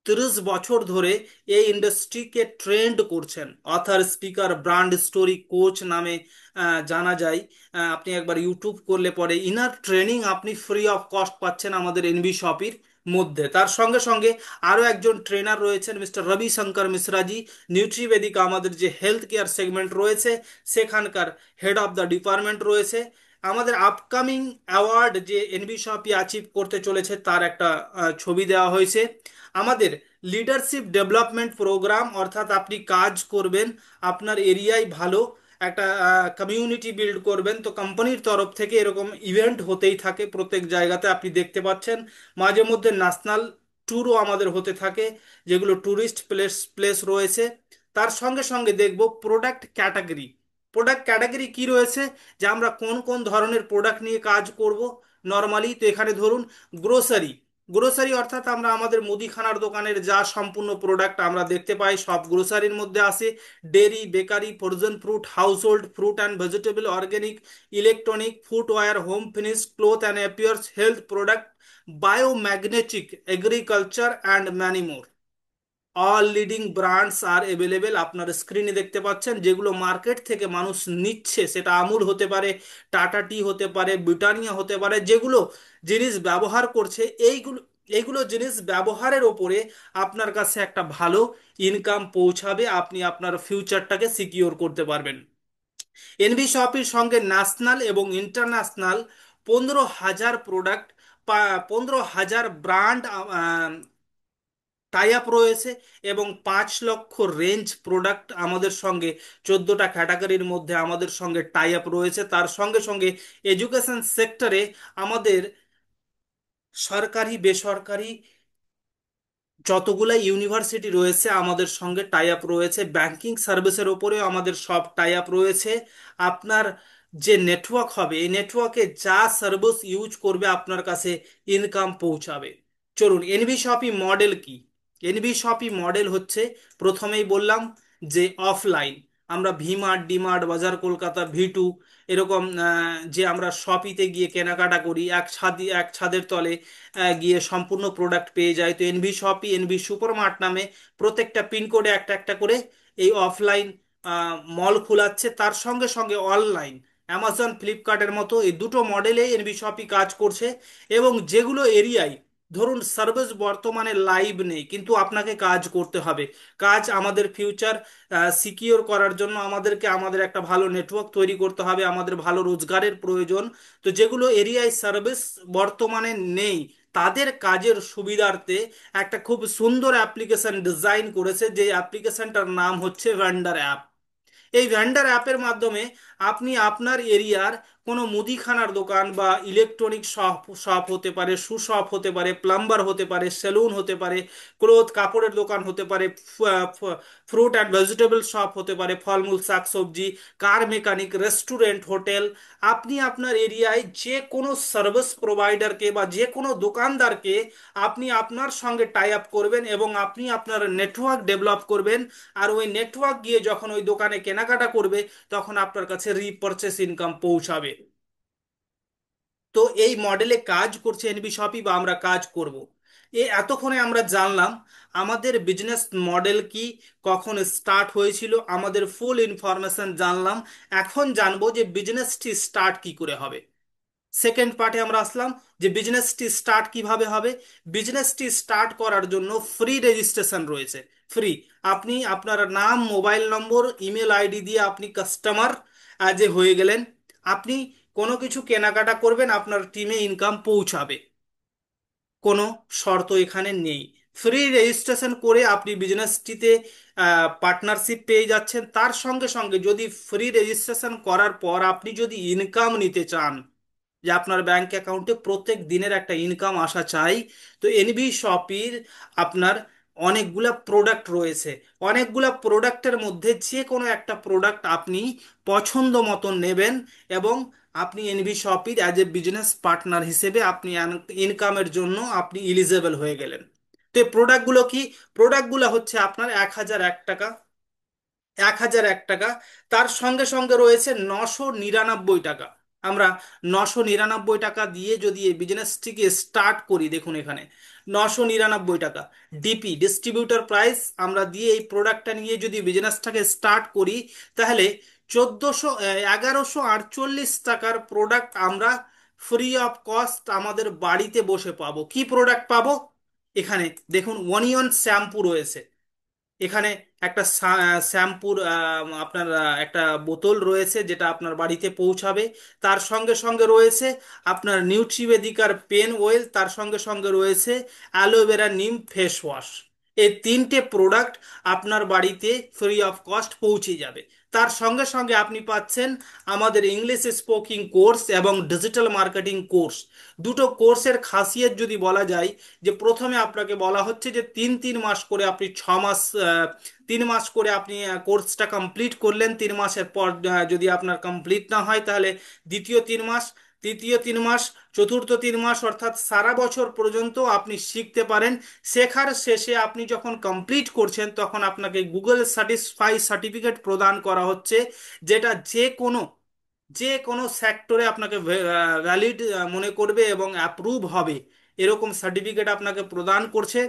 30 বছর ধরে এই ইন্ডাস্ট্রিকে ট্রেন্ড করছেন। Other, speaker, brand story coach নামে জানা যায়। আপনি একবার ইউটিউব করলে পরে ইনার ট্রেনিং আপনি ফ্রি অফ কস্ট পাচ্ছেন আমাদের এনভি শপির মধ্যে। তার সঙ্গে সঙ্গে আরও একজন ট্রেনার রয়েছেন মিস্টার রবি শঙ্কর মিশ্রাজি, নিউট্রিবেদিকা আমাদের যে হেলথ কেয়ার সেগমেন্ট রয়েছে সেখানকার হেড অফ দ্য ডিপার্টমেন্ট রয়েছে। আমাদের আপকামিং অ্যাওয়ার্ড যে এনভি শপি অ্যাচিভ করতে চলেছে তার একটা ছবি দেওয়া হয়েছে। আমাদের লিডারশিপ ডেভেলপমেন্ট প্রোগ্রাম, অর্থাৎ আপনি কাজ করবেন আপনার এরিয়ায় ভালো একটা কমিউনিটি বিল্ড করবেন, তো কোম্পানির তরফ থেকে এরকম ইভেন্ট হতেই থাকে প্রত্যেক জায়গাতে, আপনি দেখতে পাচ্ছেন। মাঝে মধ্যে ন্যাশনাল ট্যুরও আমাদের হতে থাকে, যেগুলো ট্যুরিস্ট প্লেস প্লেস রয়েছে। তার সঙ্গে সঙ্গে দেখব প্রোডাক্ট ক্যাটাগরি। প্রোডাক্ট ক্যাটাগরি কি রয়েছে, যে আমরা কোন কোন ধরনের প্রোডাক্ট নিয়ে কাজ করব নর্মালি। তো এখানে ধরুন গ্রোসারি, গ্রোসারি অর্থাৎ আমরা আমাদের মুদিখানার দোকানের যা সম্পূর্ণ প্রোডাক্ট আমরা দেখতে পাই সব গ্রোসারির মধ্যে আসে। Dairy, bakery, frozen fruit, household fruit and vegetable, organic, electronic, footwear, home finish, cloth and apparels, health product, biomagnetic, agriculture and many more. All leading brands are available, আপনার স্ক্রিনে দেখতে পাচ্ছেন যেগুলো মার্কেট থেকে মানুষ নিচ্ছে, সেটা আমুল হতে পারে, টাটা টি হতে পারে, ব্রিটানিয়া হতে পারে, যেগুলো জিনিস ব্যবহার করছে, এইগুলো এইগুলো জিনিস ব্যবহারের ওপরে আপনার কাছে একটা ভালো ইনকাম পৌঁছাবে, আপনি আপনার ফিউচারটাকে সিকিওর করতে পারবেন। এনভি শপির সঙ্গে ন্যাশনাল এবং international 15,000 product, 15,000 brand tie up রয়েছে, এবং 5 লক্ষ রেঞ্জ প্রোডাক্ট আমাদের সঙ্গে 14টা ক্যাটাগরির মধ্যে আমাদের সঙ্গে টাই আপ রয়েছে। তার সঙ্গে সঙ্গে এডুকেশন সেক্টরে আমাদের সরকারি বেসরকারি যতগুলা ইউনিভার্সিটি রয়েছে আমাদের সঙ্গে টাই আপ রয়েছে, ব্যাংকিং সার্ভিসের ওপরেও আমাদের সব টাই আপ রয়েছে। আপনার যে নেটওয়ার্ক হবে, এই নেটওয়ার্কে যা সার্ভিস ইউজ করবে আপনার কাছে ইনকাম পৌঁছাবে। চলুন, এনভি শপি মডেল কি। এনভি শপি মডেল হচ্ছে, প্রথমেই বললাম যে অফলাইন, আমরা ভিমার্ট, ডিমার্ট, বাজার কলকাতা, ভি2, এরকম যে আমরা শপিতে গিয়ে কেনাকাটা করি, এক ছাদের তলে গিয়ে সম্পূর্ণ প্রোডাক্ট পেয়ে যায়। তো এনভি শপি, এনভি সুপারমার্ট নামে প্রত্যেকটা পিনকোডে একটা একটা করে এই অফলাইন মল খোলাচ্ছে। তার সঙ্গে সঙ্গে অনলাইন অ্যামাজন, ফ্লিপকার্টের মতো এই দুটো মডেলে এনভি শপি কাজ করছে। এবং যেগুলো এরিয়ায় ধরুন সার্ভিস বর্তমানে লাইভ নেই, কিন্তু আপনাকে কাজ করতে হবে, কাজ আমাদের ফিউচার সিকিওর করার জন্য আমাদেরকে আমাদের একটা ভালো নেটওয়ার্ক তৈরি করতে হবে, আমাদের ভালো রোজগারের প্রয়োজন। তো যেগুলো এরিয়ায় সার্ভিস বর্তমানে নেই, তাদের কাজের সুবিধার্থে একটা খুব সুন্দর অ্যাপ্লিকেশন ডিজাইন করেছে, যে অ্যাপ্লিকেশনটার নাম হচ্ছে ভেন্ডার অ্যাপ। এই ভেন্ডার অ্যাপের মাধ্যমে আপনি আপনার এরিয়ার কোনো মুদিখানার দোকান বা ইলেকট্রনিক শপ শপ হতে পারে, শু শপ হতে পারে, প্লাম্বার হতে পারে, সেলুন হতে পারে, ক্লোথ কাপড়ের দোকান হতে পারে, ফ্রুট অ্যান্ড ভেজিটেবল শপ হতে পারে, ফলমূল শাকসবজি, কার মেকানিক, রেস্টুরেন্ট, হোটেল, আপনি আপনার এরিয়ায় যে কোনো সার্ভিস প্রোভাইডারকে বা যে কোনো দোকানদারকে আপনি আপনার সঙ্গে টাই আপ করবেন, এবং আপনি আপনার নেটওয়ার্ক ডেভেলপ করবেন। আর ওই নেটওয়ার্ক গিয়ে যখন ওই দোকানে কেনাকাটা করবে, তখন আপনার কাছে রিপারচেস ইনকাম পৌঁছাবে। তো এই মডেলে কাজ করছে এনবি শপি, বা আমরা কাজ করব। এতক্ষণে আমরা জানলাম আমাদের বিজনেস মডেল কি, কখন স্টার্ট হয়েছিল, আমাদের ফুল ইনফরমেশন জানলাম। এখন জানবো যে বিজনেসটি স্টার্ট কি করে হবে। সেকেন্ড পার্টে আমরা আসলাম যে বিজনেসটি স্টার্ট কিভাবে হবে। বিজনেসটি স্টার্ট করার জন্য ফ্রি রেজিস্ট্রেশন রয়েছে। ফ্রি, আপনি আপনার নাম, মোবাইল নম্বর, ইমেল আইডি দিয়ে আপনি কাস্টমার যে হয়ে গেলেন। আপনি কোনো কিছু কেনাকাটা করবেন, আপনার টিমে ইনকাম পৌঁছাবে, কোনো শর্ত এখানে নেই। ফ্রি রেজিস্ট্রেশন করে আপনি বিজনেসটিতে পার্টনারশিপ পেয়ে যাচ্ছেন। তার সঙ্গে সঙ্গে যদি ফ্রি রেজিস্ট্রেশন করার পর আপনি যদি ইনকাম নিতে চান, যে আপনার ব্যাংক অ্যাকাউন্টে প্রত্যেক দিনের একটা ইনকাম আসা চাই। তো এনবি শপির আপনার অনেকগুলা প্রোডাক্ট রয়েছে। অনেকগুলা প্রোডাক্টের মধ্যে যে কোনো একটা প্রোডাক্ট আপনি পছন্দ মতো নেবেন, এবং আপনি এনভি শপির অ্যাজ এ বিজনেস পার্টনার হিসেবে আপনি ইনকামের জন্য আপনি এলিজেবল হয়ে গেলেন। তো এই প্রোডাক্টগুলো কি? প্রোডাক্টগুলো হচ্ছে আপনার 1,001 টাকা, 1,001 টাকা। তার সঙ্গে সঙ্গে রয়েছে 999 টাকা। আমরা 999 টাকা দিয়ে যদি এই বিজনেসটিকে স্টার্ট করি, দেখুন এখানে 999 টাকা ডিপি ডিস্ট্রিবিউটর প্রাইস আমরা দিয়ে এই প্রোডাক্টটা নিয়ে যদি বিজনেসটাকে স্টার্ট করি, তাহলে 1148 টাকার প্রোডাক্ট আমরা ফ্রি অফ কস্ট আমাদের বাড়িতে বসে পাবো। কি প্রোডাক্ট পাবো? এখানে দেখুন অনিয়ন শ্যাম্পু রয়েছে। এখানে একটা শ্যাম্পুর আপনার একটা বোতল রয়েছে যেটা আপনার বাড়িতে পৌঁছাবে। তার সঙ্গে সঙ্গে রয়েছে আপনার নিউট্রিবেদিকার পেন অয়েল, তার সঙ্গে সঙ্গে রয়েছে অ্যালোভেরা নিম ফেস ওয়াশ। এই তিনটে প্রোডাক্ট আপনার বাড়িতে ফ্রি অফ কস্ট পৌঁছে যাবে। তার সঙ্গে সঙ্গে আপনি পাচ্ছেন আমাদের ইংলিশ স্পোকিং কোর্স এবং ডিজিটাল মার্কেটিং কোর্স। দুটো কোর্সের খাসিয়ত যদি বলা যায়, যে প্রথমে আপনাকে বলা হচ্ছে যে 3 3 মাস করে আপনি 6 মাস, 3 মাস করে আপনি কোর্সটা কমপ্লিট করলেন। 3 মাসের পর যদি আপনার কমপ্লিট না হয়, তাহলে দ্বিতীয় 3 মাস, তৃতীয় 3 মাস, চতুর্থ 3 মাস, অর্থাৎ সারা বছর পর্যন্ত আপনি শিখতে পারেন। শেখার শেষে আপনি যখন কমপ্লিট করছেন, তখন আপনাকে গুগল সাটিসফাই সার্টিফিকেট প্রদান করা হচ্ছে, যেটা যে কোনো সেক্টরে আপনাকে ভ্যালিড মনে করবে এবং অ্যাপ্রুভ হবে, এরকম সার্টিফিকেট আপনাকে প্রদান করছে।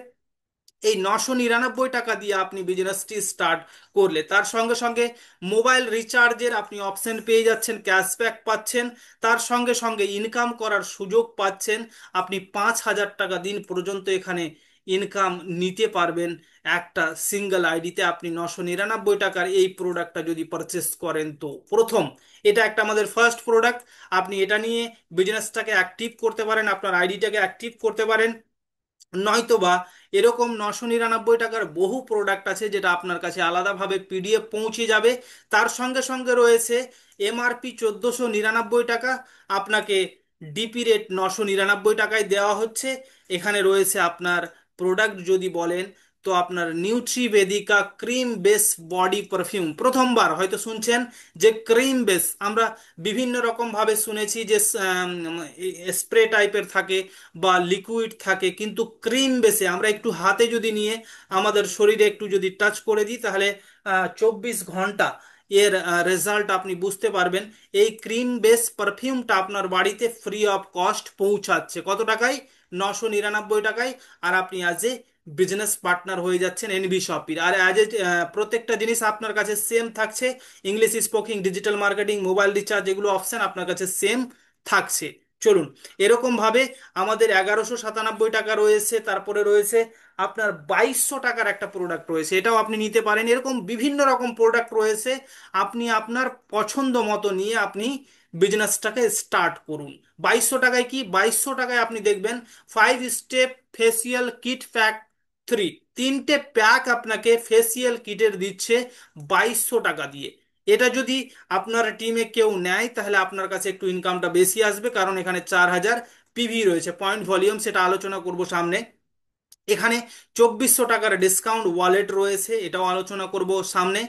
এই 999 টাকা দিয়ে আপনি বিজনেসটি স্টার্ট করলে, তার সঙ্গে সঙ্গে মোবাইল রিচার্জের আপনি অপশন পেয়ে যাচ্ছেন, ক্যাশব্যাক পাচ্ছেন, তার সঙ্গে সঙ্গে ইনকাম করার সুযোগ পাচ্ছেন। আপনি 5,000 টাকা দিন পর্যন্ত এখানে ইনকাম নিতে পারবেন একটা সিঙ্গেল আইডিতে। আপনি 999 টাকার এই প্রোডাক্টটা যদি পারচেস করেন, তো প্রথম, এটা একটা আমাদের ফার্স্ট প্রোডাক্ট। আপনি এটা নিয়ে বিজনেসটাকে অ্যাক্টিভ করতে পারেন, আপনার আইডিটাকে অ্যাক্টিভ করতে পারেন। নয়তোবা এরকম 999 টাকার বহু প্রোডাক্ট আছে যেটা আপনার কাছে আলাদাভাবে পিডিএফ পৌঁছে যাবে। তার সঙ্গে সঙ্গে রয়েছে এমআরপি 1,499 টাকা, আপনাকে ডিপি রেট 999 টাকায় দেওয়া হচ্ছে। এখানে রয়েছে আপনার প্রোডাক্ট যদি বলেন, তো আপনার নিউট্রিবেদিকা ক্রিম বেস বডি পারফিউম। প্রথমবার হয়তো শুনছেন যে ক্রিম বেস, আমরা বিভিন্ন রকম ভাবে শুনেছি যে স্প্রে টাইপের থাকে বা লিকুইড থাকে, কিন্তু ক্রিম বেসে আমরা একটু হাতে যদি নিয়ে আমাদের শরীরে একটু যদি টাচ করে দিই, তাহলে 24 ঘন্টা এর রেজাল্ট আপনি বুঝতে পারবেন। এই ক্রিম বেস পারফিউমটা আপনার বাড়িতে ফ্রি অফ কস্ট পৌঁছাচ্ছে কত টাকায়? 999 টাকায়। আর আপনি আজ এ বিজনেস পার্টনার হয়ে যাচ্ছেন এনবি শপির। আর অ্যাজ এ প্রত্যেকটা জিনিস আপনার কাছে সেম থাকছে। English স্পোকিং, digital marketing, mobile recharge, এগুলো অপশন আপনার কাছে সেম থাকছে। চলুন, এরকম ভাবে আমাদের 1,197 টাকা রয়েছে। তারপরে রয়েছে আপনার 2,200 টাকার একটা প্রোডাক্ট রয়েছে, এটাও আপনি নিতে পারেন। এরকম বিভিন্ন রকম প্রোডাক্ট রয়েছে, আপনি আপনার পছন্দ মতো নিয়ে আপনি বিজনেসটাকে স্টার্ট করুন। 2,200 টাকায় কি? 2,200 টাকায় আপনি দেখবেন 5 স্টেপ ফেসিয়াল কিট প্যাক 3, তিনটে প্যাক আপনাকে ফেসিয়াল কিটের দিচ্ছে 2,200 টাকা দিয়ে। এটা যদি আপনার টিমে কেউ নেয়, তাহলে আপনার কাছে একটু ইনকামটা বেশি আসবে, কারণ এখানে 4,000 পিভি রয়েছে, পয়েন্ট ভলিউম, সেটা আলোচনা করব সামনে। এখানে 2,400 টাকার ডিসকাউন্ট ওয়ালেট রয়েছে, এটাও আলোচনা করব সামনে।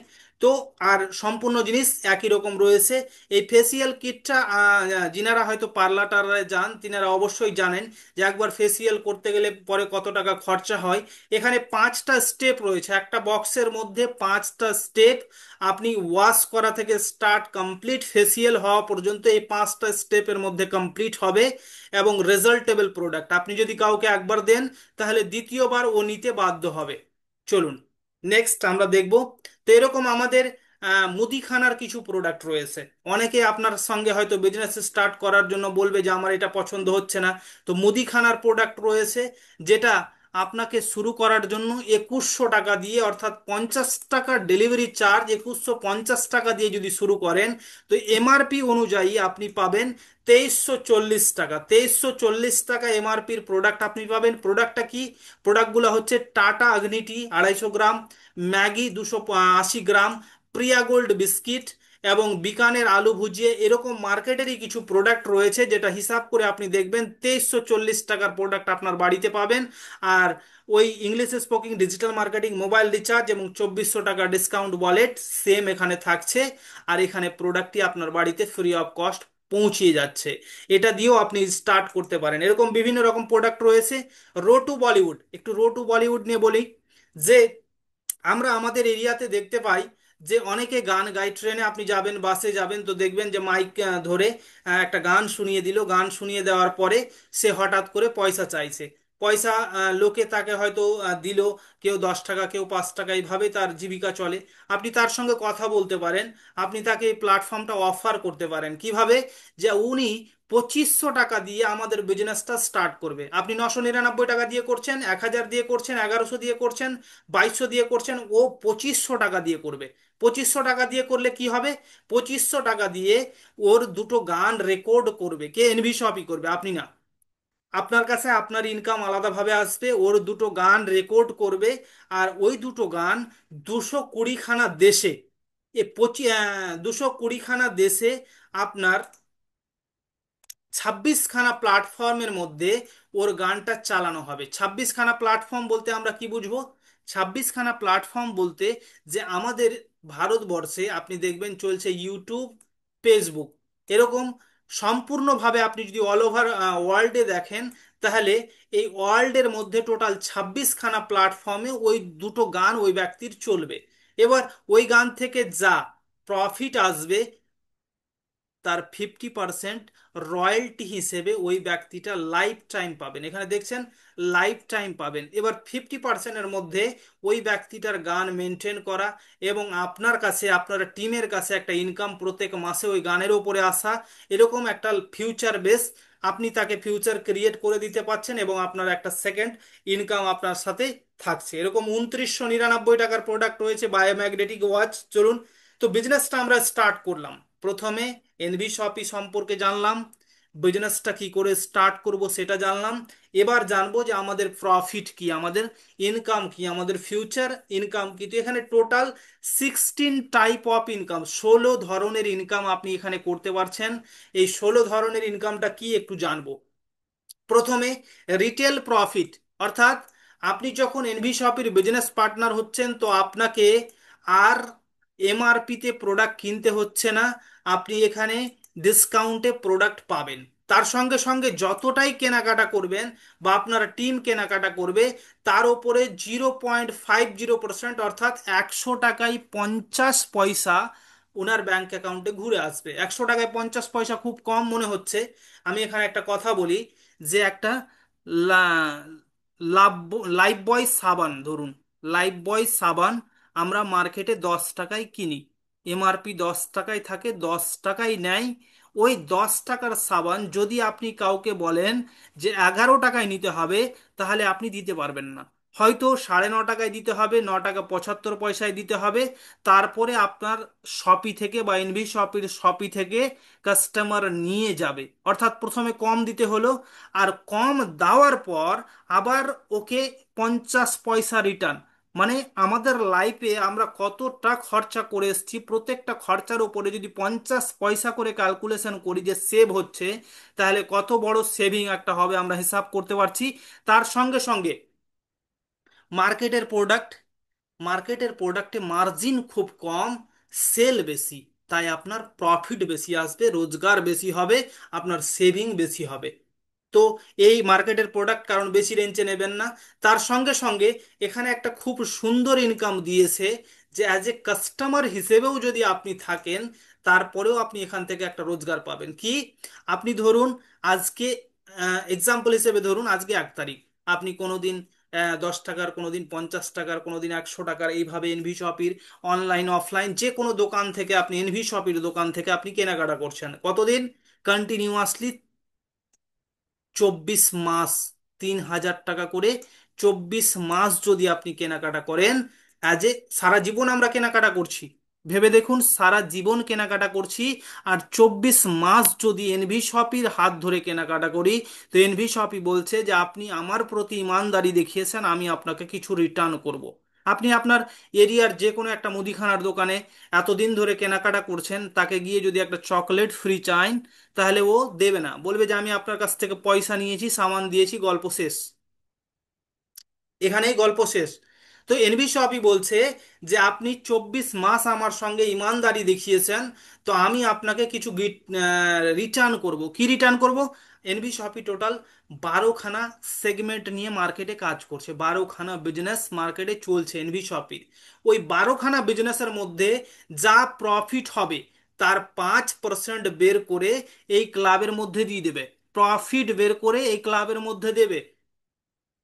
তো আর সম্পূর্ণ জিনিস একই রকম রয়েছে। এই ফেসিয়াল কিটটা যিনারা হয়তো পার্লার টার্লারে যান, তিনারা অবশ্যই জানেন যে একবার ফেসিয়াল করতে গেলে পরে কত টাকা খরচা হয়। এখানে 5টা স্টেপ রয়েছে, একটা বক্সের মধ্যে 5টা স্টেপ। আপনি ওয়াশ করা থেকে স্টার্ট কমপ্লিট ফেসিয়াল হওয়া পর্যন্ত এই 5টা স্টেপের মধ্যে কমপ্লিট হবে। এবং রেজাল্টেবল প্রোডাক্ট, আপনি যদি কাউকে একবার দেন, তাহলে দ্বিতীয়বার ও নিতে বাধ্য হবে। চলুন নেক্সট আমরা দেখব। তো এরকম আমাদের মুদিখানার কিছু প্রোডাক্ট রয়েছে। অনেকে আপনার সঙ্গে হয়তো বিজনেস স্টার্ট করার জন্য বলবে যে আমার এটা পছন্দ হচ্ছে না। তো মুদিখানার প্রোডাক্ট রয়েছে, যেটা আপনাকে শুরু করার জন্য 2,100 টাকা দিয়ে, অর্থাৎ 50 টাকা ডেলিভারি চার্জ, 2,150 টাকা দিয়ে যদি শুরু করেন, তো এমআরপি অনুযায়ী আপনি পাবেন 2,340 টাকা। 2,340 টাকা এমআরপির প্রোডাক্ট আপনি পাবেন। প্রোডাক্টটা কি? প্রোডাক্টগুলো হচ্ছে টাটা অগ্নি টি 250 গ্রাম, ম্যাগি 280 গ্রাম, প্রিয়া গোল্ড বিস্কিট, এবং বিকানের আলু ভুজিয়ে, এরকম মার্কেটেরই কিছু প্রোডাক্ট রয়েছে যেটা হিসাব করে আপনি দেখবেন 2340 টাকার প্রোডাক্ট আপনার বাড়িতে পাবেন। আর ওই English স্পোকিং digital marketing mobile recharge এবং 2400 টাকা ডিসকাউন্ট ওয়ালেট সেম এখানে থাকছে। আর এখানে প্রোডাক্টটি আপনার বাড়িতে ফ্রি অফ কস্ট পৌঁছিয়ে যাচ্ছে। এটা দিয়েও আপনি স্টার্ট করতে পারেন। এরকম বিভিন্ন রকম প্রোডাক্ট রয়েছে। রো টু বলিউড, একটু রো টু বলিউড নিয়ে বলি, যে আমরা আমাদের এরিয়াতে দেখতে পাই যে অনেকে গান গায়। ট্রেনে আপনি যাবেন, বাসে যাবেন, তো দেখবেন যে মাইক ধরে একটা গান শুনিয়ে দিল। গান শুনিয়ে দেওয়ার পরে সে হঠাৎ করে পয়সা চাইছে। পয়সা লোকে তাকে হয়তো দিল, কেউ 10 টাকা, কেউ 5 টাকা, এইভাবে তার জীবিকা চলে। আপনি তার সঙ্গে কথা বলতে পারেন, আপনি তাকে এই প্ল্যাটফর্মটা অফার করতে পারেন। কিভাবে? যে উনি 2500 টাকা দিয়ে আমাদের বিজনেসটা স্টার্ট করবে। আপনি 999 টাকা দিয়ে করছেন, 1000 দিয়ে করছেন, 1100 দিয়ে করছেন, 2200 দিয়ে করছেন, ও 2500 টাকা দিয়ে করবে। 2500 টাকা দিয়ে করলে কি হবে? 2500 টাকা দিয়ে ওর দুটো গান রেকর্ড করবে কে? এনভি শপই করবে, আপনি না। আপনার কাছে আপনার ইনকাম আলাদাভাবে আসবে, ওর দুটো গান রেকর্ড করবে। আর ওই দুটো গান 220খানা দেশে, 220খানা দেশে আপনার 26খানা প্ল্যাটফর্মের মধ্যে ওর গানটা চালানো হবে। 26খানা প্ল্যাটফর্ম বলতে আমরা কি বুঝবো? 26খানা প্ল্যাটফর্ম বলতে যে আমাদের ভারতবর্ষে আপনি দেখবেন চলছে ইউটিউব, ফেসবুক, এরকম সম্পূর্ণভাবে আপনি যদি অল ওভার ওয়ার্ল্ডে দেখেন, তাহলে এই ওয়ার্ল্ডের মধ্যে টোটাল 26খানা প্ল্যাটফর্মে ওই দুটো গান ওই ব্যক্তির চলবে। এবার ওই গান থেকে যা প্রফিট আসবে, তার 50% রয়্যালটি হিসেবে ওই ব্যক্তিটা লাইফ টাইম পাবেন। এখানে দেখছেন লাইফ টাইম পাবেন। এবার 50%-এর মধ্যে ওই ব্যক্তিটার গান মেনটেন করা এবং আপনার কাছে, আপনার টিমের কাছে একটা ইনকাম প্রত্যেক মাসে ওই গানের উপরে আসা, এরকম একটা ফিউচার বেস আপনি তাকে ফিউচার ক্রিয়েট করে দিতে পারছেন এবং আপনার একটা সেকেন্ড ইনকাম আপনার সাথে থাকছে। এরকম 2999 টাকার প্রোডাক্ট রয়েছে, বায়োম্যাগনেটিক ওয়াচ। চলুন, তো বিজনেসটা আমরা স্টার্ট করলাম। প্রথমে এনভি শপি সম্পর্কে জানলাম, বিজনেসটা কি করে স্টার্ট করব সেটা জানলাম। এবার জানবো যে আমাদের প্রফিট কি, আমাদের ইনকাম কি, আমাদের ফিউচার ইনকাম কি। তো এখানে টোটাল 16 টাইপ অফ ইনকাম, 16 ধরনের ইনকাম আপনি এখানে করতে পারছেন। এই 16 ধরনের ইনকামটা কি একটু জানবো। প্রথমে রিটেল প্রফিট, অর্থাৎ আপনি যখন এনভি শপের বিজনেস পার্টনার হচ্ছেন, তো আপনাকে আর এমআরপিতে প্রোডাক্ট কিনতে হচ্ছে না। আপনি এখানে ডিসকাউন্টে প্রোডাক্ট পাবেন। তার সঙ্গে সঙ্গে যতটাই কেনাকাটা করবেন বা আপনার টিম কেনাকাটা করবে, তার উপরে 0.50%, অর্থাৎ 100 টাকায় 50 পয়সা ওনার ব্যাংক অ্যাকাউন্টে ঘুরে আসবে। 100 টাকায় 50 পয়সা খুব কম মনে হচ্ছে। আমি এখানে একটা কথা বলি, যে একটা লাভ লাইফ বয় সাবান ধরুন, লাইফ বয় সাবান আমরা মার্কেটে 10 টাকায় কিনি, এমআরপি 10 টাকায় থাকে, 10 টাকায় নেয়। ওই 10 টাকার সাবান যদি আপনি কাউকে বলেন যে 11 টাকায় নিতে হবে, তাহলে আপনি দিতে পারবেন না। হয়তো 9.5 টাকায় দিতে হবে, 9 টাকা 75 পয়সায় দিতে হবে। তারপরে আপনার শপি থেকে বা এনভি শপির শপি থেকে কাস্টমার নিয়ে যাবে। অর্থাৎ প্রথমে কম দিতে হলো, আর কম দেওয়ার পর আবার ওকে 50 পয়সা রিটার্ন। মানে আমাদের লাইফে আমরা কতটা খরচা করে এসেছি, প্রত্যেকটা খরচার উপরে যদি 50 পয়সা করে ক্যালকুলেশন করি যে সেভ হচ্ছে, তাহলে কত বড় সেভিং একটা হবে আমরা হিসাব করতে পারছি। তার সঙ্গে সঙ্গে মার্কেটের প্রোডাক্ট, মার্কেটের প্রোডাক্টে মার্জিন খুব কম, সেল বেশি, তাই আপনার প্রফিট বেশি আসবে, রোজগার বেশি হবে, আপনার সেভিং বেশি হবে। তো এই মার্কেটের প্রোডাক্ট কারণ বেশি রেঞ্জে নেবেন না। তার সঙ্গে সঙ্গে এখানে একটা খুব সুন্দর ইনকাম দিয়েছে, যে অ্যাজ এ কাস্টমার হিসেবেও যদি আপনি থাকেন, তারপরেও আপনি এখান থেকে একটা রোজগার পাবেন। কি? আপনি ধরুন আজকে, এক্সাম্পল হিসেবে ধরুন আজকে 1 তারিখ, আপনি কোনোদিন 10 টাকার, কোনোদিন 50 টাকার, কোনোদিন 100 টাকার, এইভাবে এনভি শপির অনলাইন অফলাইন যে কোনো দোকান থেকে, আপনি এনভি শপির দোকান থেকে আপনি কেনাকাটা করছেন কতদিন? কন্টিনিউয়াসলি 24 মাস, 3000 টাকা করে 24 মাস যদি আপনি কেনাকাটা করেন, অ্যাজ এ সারা জীবন আমরা কেনাকাটা করছি, ভেবে দেখুন সারা জীবন কেনাকাটা করছি, আর 24 মাস যদি এনভি শপির হাত ধরে কেনাকাটা করি, তো এনভি শপি বলছে যে আপনি আমার প্রতি ইমানদারি দেখিয়েছেন, আমি আপনাকে কিছু রিটার্ন করব। আপনি আপনার এরিয়ার যে কোনো একটা মুদিখানার দোকানে এতদিন ধরে কেনাকাটা করছেন, তাকে গিয়ে যদি একটা চকলেট ফ্রি চান, তাহলে ও দেবে না, বলবে যে আমি আপনার কাছ থেকে পয়সা নিয়েছি, সামান দিয়েছি, গল্প শেষ। এখানেই গল্প শেষ। তো এনভি শপই বলছে যে আপনি 24 মাস আমার সঙ্গে ইমানদারি দেখিয়েছেন, তো আমি আপনাকে কিছু রিটার্ন করব। কি রিটার্ন করব? এনভি শপই টোটাল 12খানা সেগমেন্ট নিয়ে মার্কেটে কাজ করছে, 12খানা বিজনেস মার্কেটে চলছে এনভি শপের। ওই 12খানা বিজনেসের মধ্যে যা প্রফিট হবে তার 5% বের করে এই ক্লাবের মধ্যে দিয়ে দেবে। প্রফিট বের করে এই ক্লাবের মধ্যে দেবে।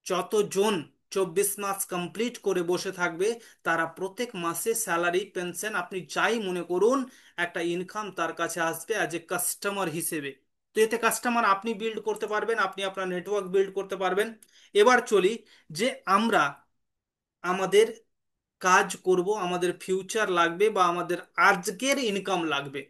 যতজন 24 মাস কমপ্লিট করে বসে থাকবে, তারা প্রত্যেক মাসে স্যালারি, পেনশন, আপনি যাই মনে করুন, একটা ইনকাম তার কাছে আসবে অ্যাজ এ কাস্টমার হিসেবে। তো এতে কাস্টমার আপনি বিল্ড করতে পারবেন, আপনি আপনার নেটওয়ার্ক বিল্ড করতে পারবেন। এবার চলি যে আমরা আমাদের কাজ করব, আমাদের ফিউচার লাগবে বা আমাদের আজকের ইনকাম লাগবে।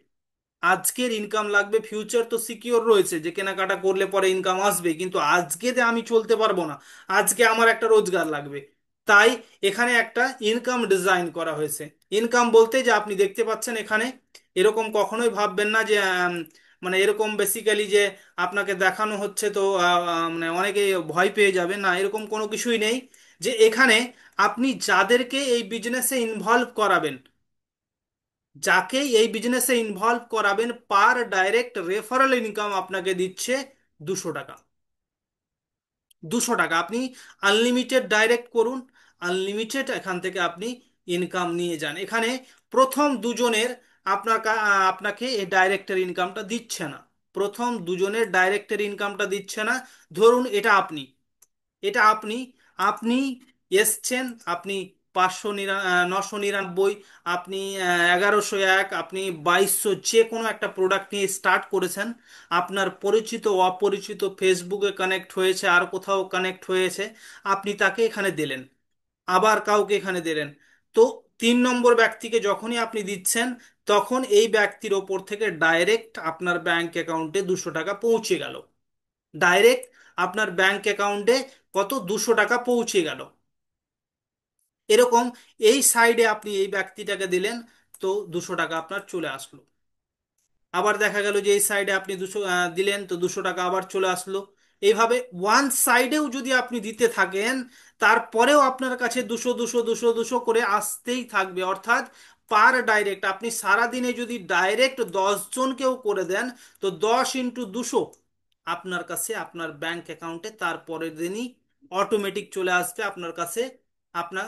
আজকের ইনকাম লাগবে, ফিউচার তো সিকিওর রয়েছে যে কেনাকাটা করলে পরে ইনকাম আসবে, কিন্তু আজকে যে আমি চলতে পারবো না, আজকে আমার একটা রোজগার লাগবে। তাই এখানে একটা ইনকাম ডিজাইন করা হয়েছে। ইনকাম বলতে যে আপনি দেখতে পাচ্ছেন এখানে, এরকম কখনোই ভাববেন না যে মানে এরকম বেসিক্যালি যে আপনাকে দেখানো হচ্ছে তো মানে অনেকে ভয় পেয়ে যাবে, না এরকম কোনো কিছুই নেই। যে এখানে আপনি যাদেরকে এই বিজনেসে ইনভলভ করাবেন, যাকেই এই বিজনেসে ইনভলভ করাবেন, পার ডাইরেক্ট রেফারেল ইনকাম আপনাকে দিচ্ছে 200 টাকা। 200 টাকা আপনি আনলিমিটেড ডাইরেক্ট করুন, আনলিমিটেড এখান থেকে আপনি ইনকাম নিয়ে যান। এখানে প্রথম দুজনের আপনাকে এই ডাইরেক্টের ইনকামটা দিচ্ছে না। প্রথম দুজনের ডাইরেক্টের ইনকামটা দিচ্ছে না। ধরুন এটা আপনি আপনি এসছেন, আপনি 999, আপনি 1101, আপনি 2200, যে কোনো একটা প্রোডাক্ট নিয়ে স্টার্ট করেছেন। আপনার পরিচিত অপরিচিত ফেসবুকে কানেক্ট হয়েছে, আর কোথাও কানেক্ট হয়েছে, আপনি তাকে এখানে দিলেন, আবার কাউকে এখানে দিলেন। তো 3 নম্বর ব্যক্তিকে যখনই আপনি দিচ্ছেন, তখন এই ব্যক্তির ওপর থেকে ডাইরেক্ট আপনার ব্যাংক অ্যাকাউন্টে 200 টাকা পৌঁছে গেল। ডাইরেক্ট আপনার ব্যাংক অ্যাকাউন্টে কত, 200 টাকা পৌঁছে গেল। এরকম এই সাইডে আপনি এই ব্যক্তিটাকে দিলেন, তো 200 টাকা আপনার চলে আসলো। আবার দেখা গেল যে এই সাইডে আপনি 200 দিলেন, তো 200 টাকা আবার চলে আসলো। এইভাবে ওয়ান সাইডেও যদি আপনি দিতে থাকেন, তারপরেও আপনার কাছে 200 200 200 200 করে আসতেই থাকবে। অর্থাৎ পার ডাইরেক্ট আপনি সারাদিনে যদি ডাইরেক্ট 10 জনকেও করে দেন, তো 10 × 200 আপনার কাছে আপনার ব্যাংক অ্যাকাউন্টে তার পরের দিনই অটোমেটিক চলে আসবে আপনার কাছে। আপনার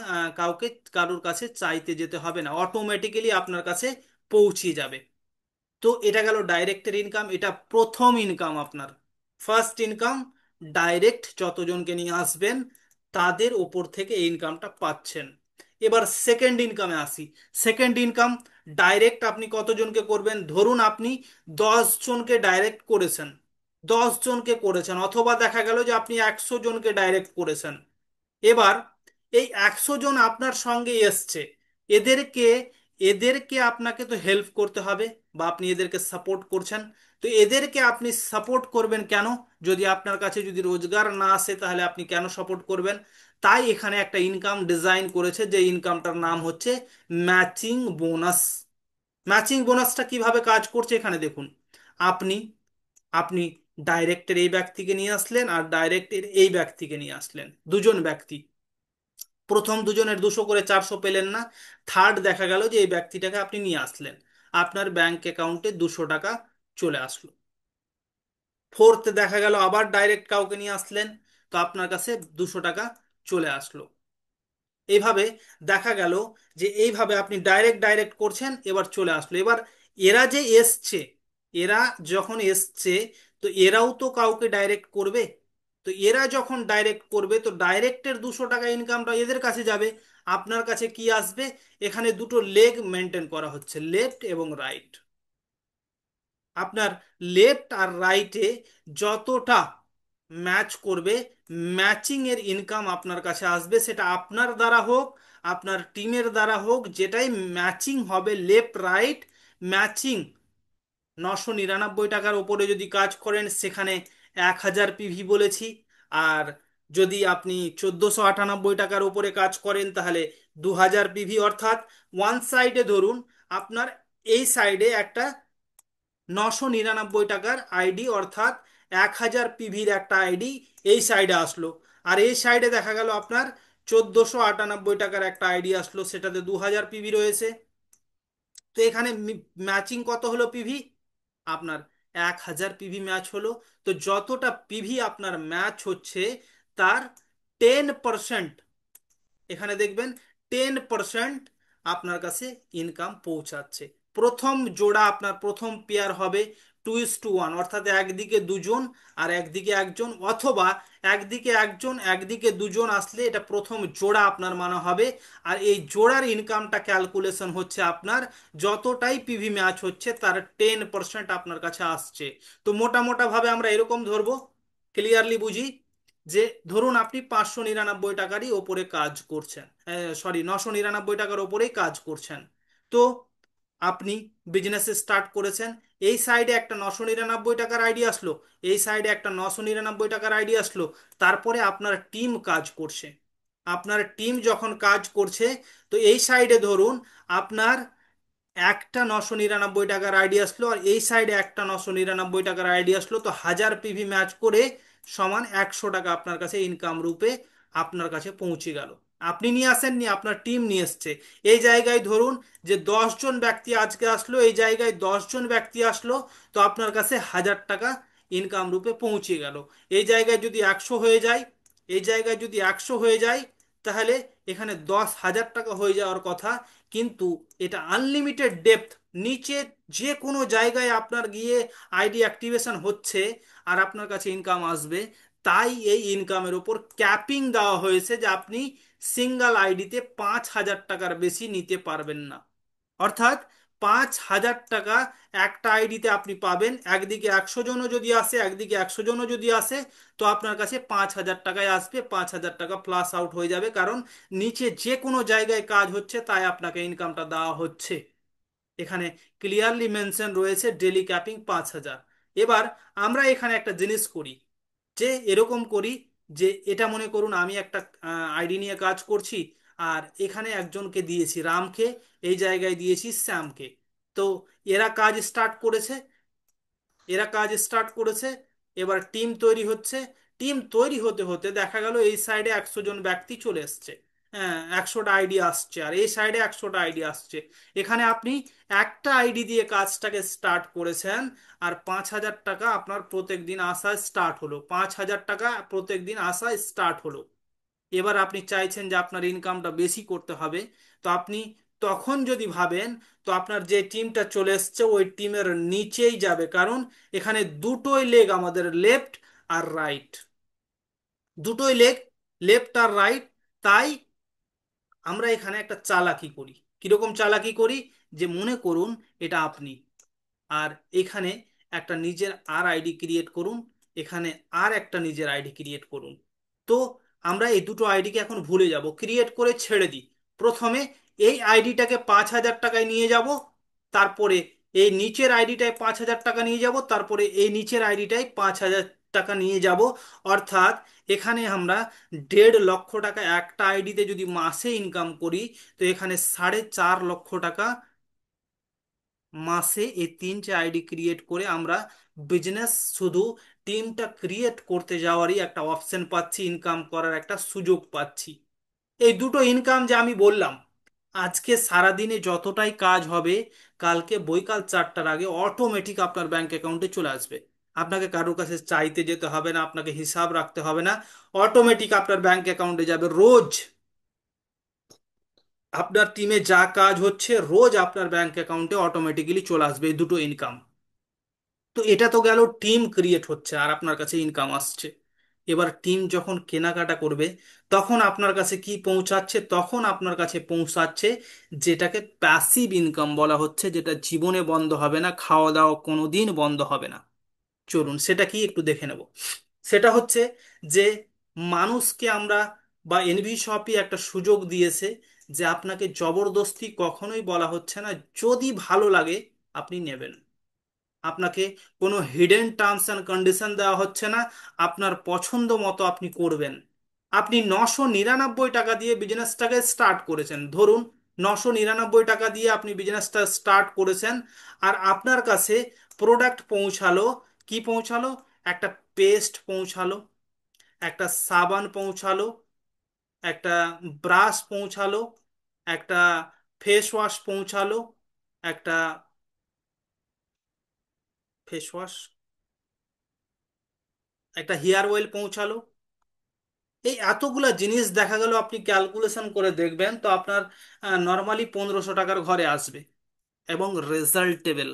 কারোর কাছে চাইতে যেতে হবে না, অটোমেটিক্যালি আপনার কাছে পৌঁছে যাবে। তো এটা গেল ডাইরেক্টের ইনকাম, এটা প্রথম ইনকাম আপনার। ফার্স্ট ইনকাম, ডাইরেক্ট যতজনকে নিয়ে আসবেন তাদের ওপর থেকে এই ইনকামটা পাচ্ছেন। এবার সেকেন্ড ইনকামে আসি। সেকেন্ড ইনকাম, ডাইরেক্ট আপনি কতজনকে করবেন? ধরুন আপনি 10 জনকে ডাইরেক্ট করেছেন, 10 জনকে করেছেন, অথবা দেখা গেল যে আপনি 100 জনকে ডাইরেক্ট করেছেন। এবার এই 100 জন আপনার সঙ্গে এসছে, এদেরকে এদেরকে আপনাকে তো হেল্প করতে হবে, বা আপনি এদেরকে সাপোর্ট করছেন। তো এদেরকে আপনি সাপোর্ট করবেন কেন? যদি আপনার কাছে যদি রোজগার না আসে, তাহলে আপনি কেন সাপোর্ট করবেন? তাই এখানে একটা ইনকাম ডিজাইন করেছে, যে ইনকামটার নাম হচ্ছে ম্যাচিং বোনাস। ম্যাচিং বোনাসটা কিভাবে কাজ করছে এখানে দেখুন। আপনি আপনি ডাইরেক্টের এই ব্যক্তিকে নিয়ে আসলেন, আর ডাইরেক্টের এই ব্যক্তিকে নিয়ে আসলেন, দুজন ব্যক্তি। প্রথম দুজনের 200 করে 400 পেলেন না। থার্ড দেখা গেল যে এই ব্যক্তিটাকে আপনি নিয়ে আসলেন, আপনার ব্যাংক অ্যাকাউন্টে 200 টাকা চলে আসলো। ফোর্থ দেখা গেল আবার ডাইরেক্ট কাউকে নিয়ে আসলেন, তো আপনার কাছে 200 টাকা চলে আসলো। এইভাবে দেখা গেল যে এইভাবে আপনি ডাইরেক্ট ডাইরেক্ট করছেন, এবার চলে আসলো। এবার এরা যে এসছে, এরা যখন এসছে, তো এরাও তো কাউকে ডাইরেক্ট করবে। তো এরা যখন ডাইরেক্ট করবে, তো ডাইরেক্টের 200 টাকা ইনকামটা এদের কাছে যাবে। আপনার কাছে কি আসবে? এখানে দুটো লেগ মেনটেন করা হচ্ছে, লেফট এবং রাইট। আপনার লেফট আর রাইটে যতটা ম্যাচ করবে, ম্যাচিং এর ইনকাম আপনার কাছে আসবে। সেটা আপনার দ্বারা হোক, আপনার টিমের দ্বারা হোক, যেটাই ম্যাচিং হবে, লেফট রাইট ম্যাচিং। 999 টাকার ওপরে যদি কাজ করেন, সেখানে 1000 পিভি বলেছি। আর যদি আপনি 1498 টাকার উপরে কাজ করেন তাহলে 2000 পিভি, অর্থাৎ ওয়ান সাইডে ধরুন আপনার এই সাইডে একটা 999 টাকার আইডি, অর্থাৎ 1000 পিভির একটা আইডি এই সাইডে আসলো। আর এই সাইডে দেখা গেল আপনার 1498 টাকার একটা আইডি আসলো, সেটাতে 2000 পিভি রয়েছে। তো এখানে ম্যাচিং কত হলো পিভি? আপনার 1000 পিভি ম্যাচ হলো। তো যতটা পিভি আপনার ম্যাচ হচ্ছে তার 10%, এখানে দেখবেন 10% আপনার কাছে ইনকাম পৌঁছাচ্ছে। প্রথম জোড়া আপনার প্রথম পেয়ার হবে 2:1, অর্থাৎ একদিকে দুজন আর একদিকে একজন, অথবা একদিকে একজন একদিকে দুজন আসলে এটা প্রথম জোড়া আপনার মানা হবে। আর এই জোড়ার ইনকামটা ক্যালকুলেশন হচ্ছে আপনার যতটাই পিভি ম্যাচ হচ্ছে তার 10% আপনার কাছে আসছে। তো মোটা মোটা ভাবে আমরা এরকম ধরবো, ক্লিয়ারলি বুঝি, যে ধরুন আপনি 599 টাকারই ওপরে কাজ করছেন, সরি 999 টাকার ওপরেই কাজ করছেন। তো আপনি বিজনেস স্টার্ট করেছেন, এই সাইডে একটা 999 টাকার আইডি আসলো, এই সাইডে একটা 999 টাকার আইডি আসলো। তারপরে আপনার টিম কাজ করছে, আপনার টিম যখন কাজ করছে, তো এই সাইডে ধরুন আপনার একটা 999 টাকার আইডি আসলো আর এই সাইডে একটা 999 টাকার আইডি আসলো, তো 1000 পিভি ম্যাচ করে সমান 100 টাকা আপনার কাছে ইনকাম রূপে আপনার কাছে পৌঁছে গেল। আপনি নিয়ে আসেননি, আপনার টিম নিয়ে এসছে। এই জায়গায় ধরুন যে 10 জন ব্যক্তি আজকে আসলো, এই জায়গায় 10 জন ব্যক্তি আসলো, তো আপনার কাছে 1000 টাকা ইনকাম রূপে পৌঁছে গেল। এই জায়গায় যদি 100 হয়ে যায়, এই জায়গায় যদি 100 হয়ে যায়, তাহলে এখানে 10,000 টাকা হয়ে যাওয়ার কথা। কিন্তু এটা আনলিমিটেড ডেপথ, নিচে যে কোনো জায়গায় আপনার গিয়ে আইডি অ্যাক্টিভেশন হচ্ছে আর আপনার কাছে ইনকাম আসবে। তাই এই ইনকামের ওপর ক্যাপিং দেওয়া হয়েছে যে আপনি সিঙ্গেল আইডিতে 5,000 টাকার বেশি নিতে পারবেন না। অর্থাৎ 5,000 টাকা একটা আইডিতে আপনি পাবেন, একদিকে 100 জনও যদি আসে, একদিকে 100 জনও যদি আসে, তো আপনার কাছে 5,000 টাকায় আসবে, 5,000 টাকা প্লাস আউট হয়ে যাবে, কারণ নিচে যে কোনো জায়গায় কাজ হচ্ছে তাই আপনাকে ইনকামটা দেওয়া হচ্ছে। এখানে ক্লিয়ারলি মেনশন রয়েছে ডেলি ক্যাপিং 5,000। এবার আমরা এখানে একটা জিনিস করি, যে এরকম করি, যে এটা মনে করুন আমি একটা আইডি নিয়ে কাজ করছি, আর এখানে একজনকে দিয়েছি রামকে, এই জায়গায় দিয়েছি শ্যামকে। তো এরা কাজ স্টার্ট করেছে, এরা কাজ স্টার্ট করেছে। এবার টিম তৈরি হচ্ছে, টিম তৈরি হতে হতে দেখা গেল এই সাইডে 100 জন ব্যক্তি চলে এসছে, হ্যাঁ 100টা আইডি আসছে, আর এই সাইডে 100টা আইডি আসছে। এখানে আপনি একটা আইডি দিয়ে কাজটাকে স্টার্ট করেছেন, আর 5,000 টাকা আপনার প্রত্যেক দিন আসা স্টার্ট হলো, 5,000 টাকা প্রত্যেক দিন আসা স্টার্ট হলো। এবার আপনি চাইছেন যে আপনার ইনকামটা বেশি করতে হবে, তো আপনি তখন যদি ভাবেন, তো আপনার যে টিমটা চলে এসছে ওই টিমের নিচেই যাবে, কারণ এখানে দুটোই লেগ আমাদের, লেফট আর রাইট, দুটোই লেগ, লেফট আর রাইট। তাই আমরা এখানে একটা চালাকি করি। কিরকম চালাকি করি? যে মনে করুন এটা আপনি, আর এখানে একটা নিজের আর আইডি ক্রিয়েট করুন, এখানে আর একটা নিজের আইডি ক্রিয়েট করুন। তো আমরা এই দুটো আইডিকে এখন ভুলে যাব, ক্রিয়েট করে ছেড়ে দিই। প্রথমে এই আইডিটাকে 5,000 টাকায় নিয়ে যাব, তারপরে এই নিচের আইডিটায় 5,000 টাকা নিয়ে যাব, তারপরে এই নিচের আইডিটায় 5,000 টাকা নিয়ে যাব। অর্থাৎ এখানে আমরা 1.5 লক্ষ টাকা একটা আইডিতে যদি মাসে ইনকাম করি, তো এখানে 4.5 লক্ষ টাকা মাসে এই তিনটে আইডি ক্রিয়েট করে আমরা বিজনেস, শুধু টিমটা ক্রিয়েট করতে যাওয়ারই একটা অপশন পাচ্ছি, ইনকাম করার একটা সুযোগ পাচ্ছি। এই দুটো ইনকাম যে আমি বললাম, আজকে সারাদিনে যতটাই কাজ হবে, কালকে বৈকাল 4টার আগে অটোমেটিক আপনার ব্যাংক অ্যাকাউন্টে চলে আসবে। আপনাকে কারোর কাছে চাইতে যেতে হবে না, আপনাকে হিসাব রাখতে হবে না, অটোমেটিক আপনার ব্যাংক অ্যাকাউন্টে যাবে রোজ। আপনার টিমে যা কাজ হচ্ছে রোজ আপনার ব্যাংক অ্যাকাউন্টে অটোমেটিক্যালি চলে আসবে এই দুটো ইনকাম। তো এটা তো গেল টিম ক্রিয়েট হচ্ছে আর আপনার কাছে ইনকাম আসছে। এবার টিম যখন কেনাকাটা করবে, তখন আপনার কাছে কি পৌঁছাচ্ছে? তখন আপনার কাছে পৌঁছাচ্ছে যেটাকে প্যাসিভ ইনকাম বলা হচ্ছে, যেটা জীবনে বন্ধ হবে না, খাওয়া দাওয়া কোনোদিন বন্ধ হবে না। চলুন সেটা কি একটু দেখে নেব। সেটা হচ্ছে যে মানুষকে আমরা, বা এনভি শপই একটা সুযোগ দিয়েছে, যে আপনাকে জবরদস্তি কখনোই বলা হচ্ছে না, যদি ভালো লাগে আপনি নেবেন। আপনাকে কোনো হিডেন টার্মস অ্যান্ড কন্ডিশন দেওয়া হচ্ছে না, আপনার পছন্দ মতো আপনি করবেন। আপনি 999 টাকা দিয়ে বিজনেসটাকে স্টার্ট করেছেন, ধরুন 999 টাকা দিয়ে আপনি বিজনেসটা স্টার্ট করেছেন, আর আপনার কাছে প্রোডাক্ট পৌঁছালো, কি পৌঁছালো? একটা পেস্ট পৌঁছালো, একটা সাবান পৌঁছালো, একটা ব্রাশ পৌঁছালো, একটা ফেস ওয়াশ পৌঁছালো, একটা ফেস ওয়াশ, একটা হেয়ার অয়েল পৌঁছালো। এই এতগুলা জিনিস দেখা গেল, আপনি ক্যালকুলেশন করে দেখবেন তো আপনার নর্মালি 1500 টাকার ঘরে আসবে, এবং রেজাল্টেবল।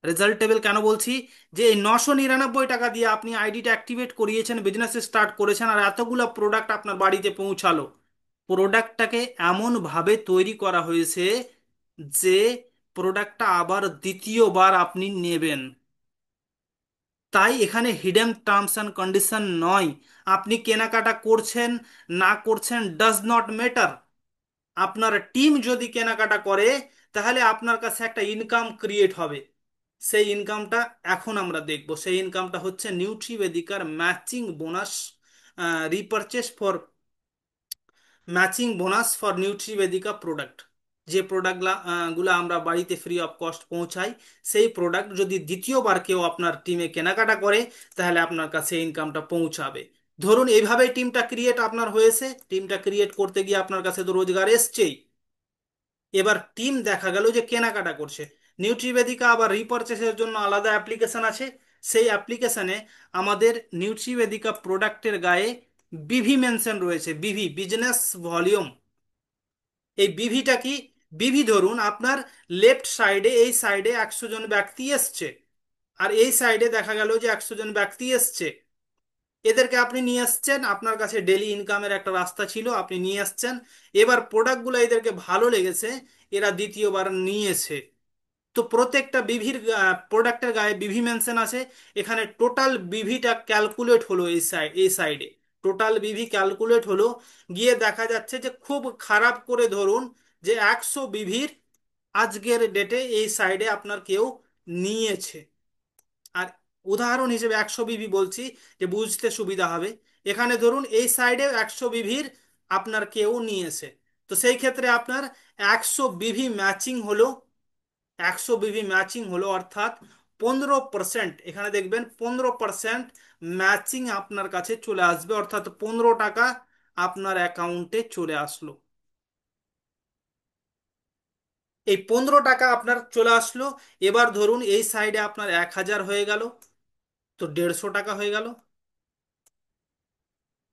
রেজাল্টেবল কেন বলছি? যে এই 999 টাকা দিয়ে আপনি আইডিটা অ্যাক্টিভেট করিয়েছেন, বিজনেস স্টার্ট করেছেন, আর এতগুলো প্রোডাক্ট আপনার বাড়িতে পৌঁছালো। প্রোডাক্টটাকে এমনভাবে তৈরি করা হয়েছে যে প্রোডাক্টটা আবার দ্বিতীয়বার আপনি নেবেন। তাই এখানে হিডেন টার্মস অ্যান্ড কন্ডিশন নয়। আপনি কেনাকাটা করছেন না করছেন ডাজ নট ম্যাটার। আপনার টিম যদি কেনাকাটা করে, তাহলে আপনার কাছে একটা ইনকাম ক্রিয়েট হবে। সেই ইনকামটা এখন আমরা দেখব। সেই ইনকামটা হচ্ছে নিউট্রিবেদিকার matching bonus repurchase for matching bonus for Nutrivedika product. যে প্রোডাক্টগুলা গুলো আমরা বাড়িতে ফ্রি অফ কস্ট পৌঁছাই, সেই প্রোডাক্ট যদি দ্বিতীয়বার কেউ আপনার টিমে কেনাকাটা করে, তাহলে আপনার কাছে ইনকামটা পৌঁছাবে। ধরুন এইভাবে টিমটা ক্রিয়েট আপনার হয়েছে, টিমটা ক্রিয়েট করতে গিয়ে আপনার কাছে তো রোজগার এসছেই। এবার টিম দেখা গেল যে কেনাকাটা করছে, নিউট্রিবেদিকা আবার রিপারচেসের জন্য আলাদা অ্যাপ্লিকেশন আছে। সেই অ্যাপ্লিকেশনে আমাদের নিউট্রিবেদিকা প্রোডাক্টের গায়ে বিভি মেনশন রয়েছে, বিভি বিজনেস ভলিউম। এই বিভিটা কি? বিভি ধরুন আপনার লেফট সাইডে, এই সাইডে 100 জন ব্যক্তি এসছে, আর এই সাইডে দেখা গেল যে 100 জন ব্যক্তি এসছে। এদেরকে আপনি নিয়ে আসছেন, আপনার কাছে ডেলি ইনকামের একটা রাস্তা ছিল, আপনি নিয়ে আসছেন। এবার প্রোডাক্টগুলো এদেরকে ভালো লেগেছে, এরা দ্বিতীয়বার নিয়েছে। তো প্রত্যেকটা বিভির প্রোডাক্টের গায়ে বিভি মেনশন আছে। এখানে টোটাল বিভিটা ক্যালকুলেট হলো, এই সাইডে টোটাল বিভি ক্যালকুলেট হলো। গিয়ে দেখা যাচ্ছে যে খুব খারাপ করে ধরুন যে 100 বিভির আজকের ডেটে এই সাইডে আপনার কেউ নিয়েছে। আর উদাহরণ হিসেবে 100 বিভি বলছি যে বুঝতে সুবিধা হবে। এখানে ধরুন এই সাইডে 100 বিভির আপনার কেউ নিয়েছে। তো সেই ক্ষেত্রে আপনার 100 বিভি ম্যাচিং হলো। 100 বিভি ম্যাচিং হলো অর্থাৎ 15%, এখানে দেখবেন 15% ম্যাচিং আপনার কাছে চলে আসবে, অর্থাৎ 15 টাকা আপনার অ্যাকাউন্টে চলে আসলো। এই 15 টাকা আপনার চলে আসলো। এবার ধরুন এই সাইডে আপনার 1000 হয়ে গেল, তো 150 টাকা হয়ে গেল,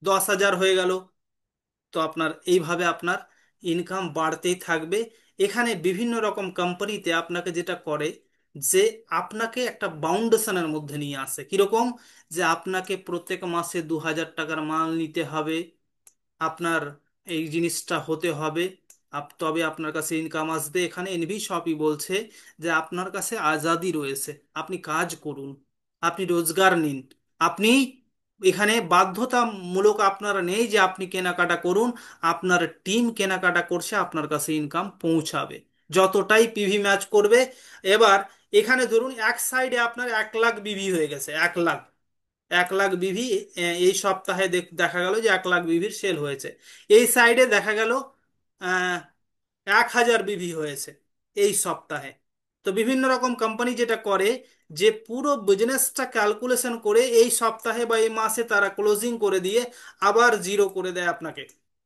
10,000 হয়ে গেল। তো আপনার এইভাবে আপনার ইনকাম বাড়তেই থাকবে। এখানে বিভিন্ন রকম কোম্পানিতে আপনাকে যেটা করে, যে আপনাকে একটা বাউন্ডেশনের মধ্যে নিয়ে আসে, কিরকম? যে আপনাকে প্রত্যেক মাসে 2,000 টাকার মাল নিতে হবে, আপনার এই জিনিসটা হতে হবে, তবে আপনার কাছে ইনকাম আসবে। এখানে এনভি শপই বলছে যে আপনার কাছে আজাদি রয়েছে, আপনি কাজ করুন, আপনি রোজগার নিন। আপনি এখানে বাধ্যতামূলক আপনার নেই যে আপনি কেনাকাটা করুন, আপনার টিম কেনাকাটা করছে, আপনার কাছে ইনকাম পৌঁছাবে যতটাই পিভি ম্যাচ করবে। এবার এখানে ধরুন এক সাইডে আপনার 1 লাখ বিভি হয়ে গেছে, 1 লাখ, 1 লাখ বিভি। এই সপ্তাহে দেখা গেল যে 1 লাখ বিভির সেল হয়েছে। এই সাইডে দেখা গেল 1,000 বিভি হয়েছে এই সপ্তাহে। তো বিভিন্ন রকম কোম্পানি যেটা করে, যে পুরো বিজনেসটা ক্যালকুলেশন করে এই সপ্তাহে বা এই মাসে তারা ক্লোজিং করে দিয়ে আবার জিরো করে দেয় আপনাকে।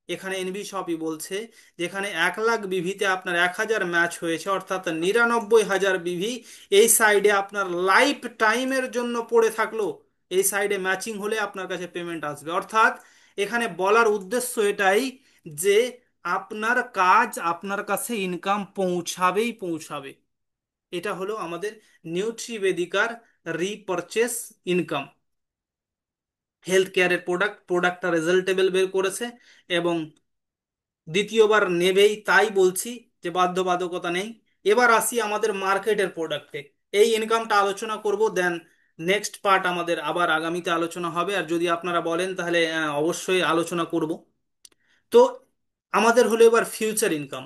এখানে এনভি শপই বলছে, যেখানে 1 লাখ বিভিতে আপনার 1,000 ম্যাচ হয়েছে, অর্থাৎ 99,000 বিভি এই সাইডে আপনার লাইফ টাইমের জন্য পড়ে থাকলো। এই সাইডে ম্যাচিং হলে আপনার কাছে পেমেন্ট আসবে। অর্থাৎ এখানে বলার উদ্দেশ্য এটাই যে আপনার কাজ আপনার কাছে ইনকাম পৌঁছাবেই পৌঁছাবে। এটা হলো আমাদের নিউট্রিবেদিকার রিপারচেস ইনকাম। হেলথ কেয়ারের প্রোডাক্টটা রেজাল্টেবল বের করেছে, এবং দ্বিতীয়বার নেবেই, তাই বলছি যে বাধ্যবাধকতা নেই। এবার আসি আমাদের মার্কেটের প্রোডাক্টে। এই ইনকামটা আলোচনা করব, দেন নেক্সট পার্ট আমাদের আবার আগামীতে আলোচনা হবে। আর যদি আপনারা বলেন তাহলে অবশ্যই আলোচনা করব। তো আমাদের হলো এবার ফিউচার ইনকাম।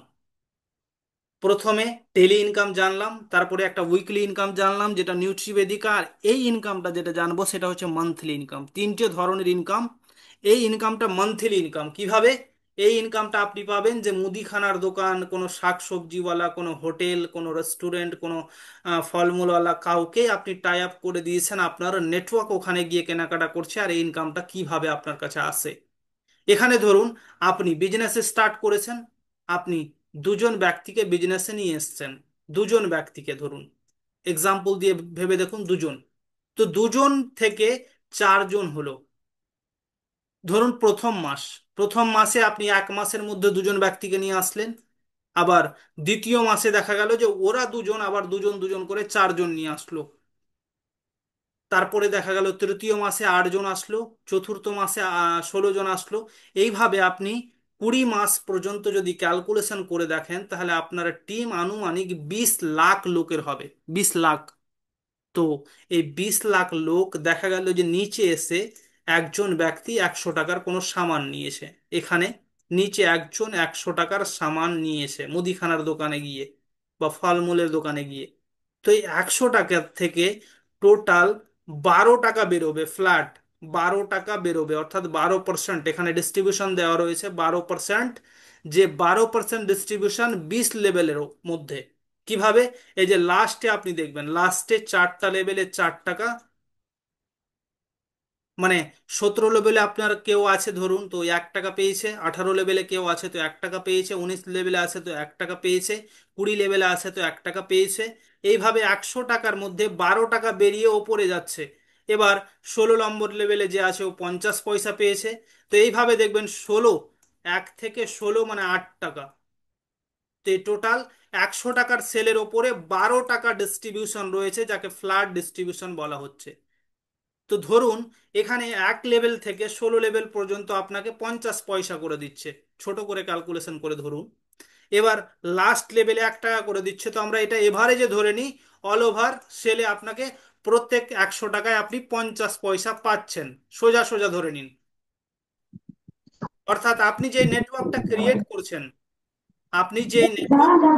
প্রথমে ডেলি ইনকাম জানলাম, তারপরে একটা উইকলি ইনকাম জানলাম যেটা নিউট্রিবেদিকা, আর এই ইনকামটা যেটা জানবো সেটা হচ্ছে মান্থলি ইনকাম। তিনটে ধরনের ইনকাম, এই ইনকামটা মান্থলি ইনকাম। কিভাবে? এই ইনকামটা আপনি পাবেন যে মুদিখানার দোকান, কোনো শাকসবজিওয়ালা, কোনো হোটেল, কোনো রেস্টুরেন্ট, কোনো ফলমূলওয়ালা, কাউকে আপনি টাই আপ করে দিয়েছেন, আপনার নেটওয়ার্ক ওখানে গিয়ে কেনাকাটা করছে, আর এই ইনকামটা কিভাবে আপনার কাছে আসে। এখানে ধরুন আপনি বিজনেসে স্টার্ট করেছেন, আপনি দুজন ব্যক্তিকে বিজনেসে নিয়ে এসেছেন, দুজন ব্যক্তিকে ধরুন, এক্সাম্পল দিয়ে ভেবে দেখুন, দুজন। তো দুজন থেকে চারজন হলো, ধরুন প্রথম মাস, প্রথম মাসে আপনি এক মাসের মধ্যে দুজন ব্যক্তিকে নিয়ে আসলেন, আবার দ্বিতীয় মাসে দেখা গেল যে ওরা দুজন আবার দুজন দুজন করে চারজন নিয়ে আসলো, তারপরে দেখা গেল তৃতীয় মাসে 8 জন আসলো, চতুর্থ মাসে 16 জন আসলো। এইভাবে আপনি 20 মাস পর্যন্ত যদি ক্যালকুলেশন করে দেখেন, তাহলে আপনার টিম আনুমানিক 20 লাখ লোকের হবে। 20 লাখ। তো এই 20 লাখ লোক দেখা গেল যে নিচে এসে একজন ব্যক্তি 100 টাকার কোনো সামান নিয়েছে, এখানে নিচে একজন 100 টাকার সামান নিয়েছে মুদিখানার দোকানে গিয়ে বা ফলমূলের দোকানে গিয়ে। তো এই 100 টাকার থেকে টোটাল 12 টাকা বেরোবে, ফ্ল্যাট 12 টাকা বেরোবে, অর্থাৎ 12%। এখানে ডিস্ট্রিবিউশন দেওয়া রয়েছে 12%, যে 12% ডিস্ট্রিবিউশন 20 লেভেলের মধ্যে। কিভাবে? এই যে লাস্টে আপনি দেখবেন, লাস্টে 4টা লেভেলে 4 টাকা, মানে 17 লেভেলে আপনার কেউ আছে ধরুন, তো 1 টাকা পেয়েছে, 18 লেভেলে কেউ আছে তো 1 টাকা পেয়েছে, 19 লেভেলে আছে তো 1 টাকা পেয়েছে, 20 লেভেলে আছে তো 1 টাকা পেয়েছে। এইভাবে 100 টাকার মধ্যে 12 টাকা বেরিয়ে ওপরে যাচ্ছে। এবার 16 নম্বর লেভেলে যে আছে ও 50 পয়সা পেয়েছে। তো এইভাবে দেখবেন 16, 1 থেকে 16 মানে 8 টাকা। তো এই টোটাল 100 টাকার সেলের ওপরে 12 টাকা ডিস্ট্রিবিউশন রয়েছে, যাকে ফ্ল্যাট ডিস্ট্রিবিউশন বলা হচ্ছে। তো ধরুন এখানে 1 লেভেল থেকে 16 লেভেল পর্যন্ত আপনাকে 50 পয়সা করে দিচ্ছে, ছোট করে ক্যালকুলেশন করে ধরুন। এবার লাস্ট লেভেলে 1 টাকা করে দিচ্ছে, তো আমরা এটা এভারেজে ধরে নিই, অল ওভার সেলে আপনাকে প্রত্যেক 100 টাকায় আপনি 50 পয়সা পাচ্ছেন, সোজা সোজা ধরে নিন। অর্থাৎ আপনি যে নেটওয়ার্কটা ক্রিয়েট করছেন, আপনি যে নেটওয়ার্ক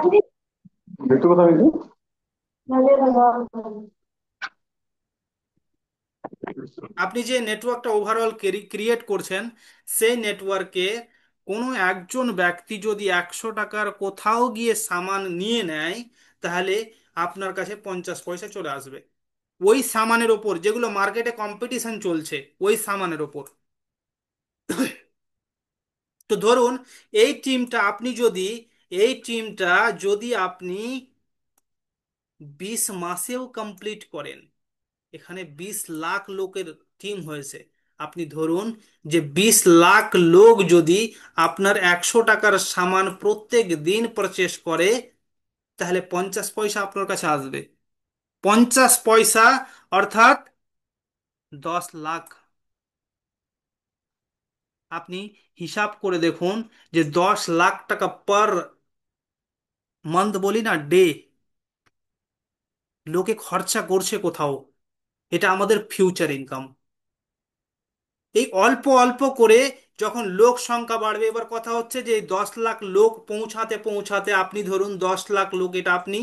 আপনি যে নেটওয়ার্কটা ওভারঅল ক্রিয়েট করছেন, সেই নেটওয়ার্কে কোনো একজন ব্যক্তি যদি 100 টাকার কোথাও গিয়ে সামান নিয়ে নেয়, তাহলে আপনার কাছে 50 পয়সা চলে আসবে ওই সামানের ওপর, যেগুলো মার্কেটে কম্পিটিশন চলছে ওই সামানের ওপর। তো ধরুন এই টিমটা আপনি যদি, এই টিমটা যদি আপনি 20 মাসেও কমপ্লিট করেন, এখানে 20 লাখ লোকের টিম হয়েছে, আপনি ধরুন যে 20 লাখ লোক যদি আপনার 100 টাকার সামান প্রত্যেক দিন পারচেস করে, তাহলে 50 পয়সা আপনার কাছে আসবে। 50 পয়সা অর্থাৎ 10 লাখ। আপনি হিসাব করে দেখুন যে 10 লাখ টাকা পার মান্থ বলি না, ডে, লোকে খরচা করছে কোথাও। এটা আমাদের ফিউচার ইনকাম। এই অল্প অল্প করে যখন লোক সংখ্যা বাড়বে, এবার কথা হচ্ছে যে এই 10 লাখ লোক পৌঁছাতে পৌঁছাতে, আপনি ধরুন 10 লাখ লোক, এটা আপনি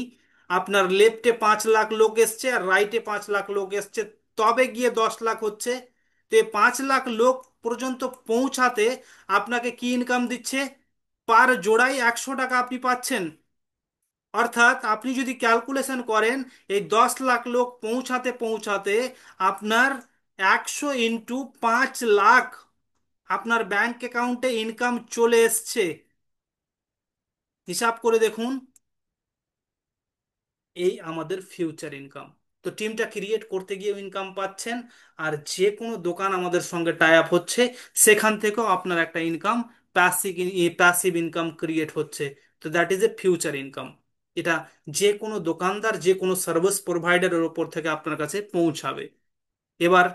আপনার লেফটে 5 লাখ লোক এসছে আর রাইটে 5 লাখ লোক এসছে, তবে গিয়ে 10 লাখ হচ্ছে। তো এই 5 লাখ লোক পর্যন্ত পৌঁছাতে আপনাকে কি ইনকাম দিচ্ছে? পার জোড়ায় 100 টাকা আপনি পাচ্ছেন। অর্থাৎ আপনি যদি ক্যালকুলেশন করেন, এই 10 লাখ লোক পৌঁছাতে পৌঁছাতে আপনার 100 × 5 লাখ আপনার ব্যাংক অ্যাকাউন্টে ইনকাম চলে এসছে। হিসাব করে দেখুন, এই আমাদের ফিউচার ইনকাম। তো টিমটা ক্রিয়েট করতে গিয়ে ইনকাম পাচ্ছেন, আর যে কোনো দোকান আমাদের সঙ্গে টাই আপ হচ্ছে, সেখান থেকেও আপনার একটা income, passive passive income create হচ্ছে। তো that is a future income. এটা যে কোনো দোকানদার, যে কোনো সার্ভিস প্রোভাইডারের ওপর থেকে আপনার কাছে পৌঁছাবে। এবার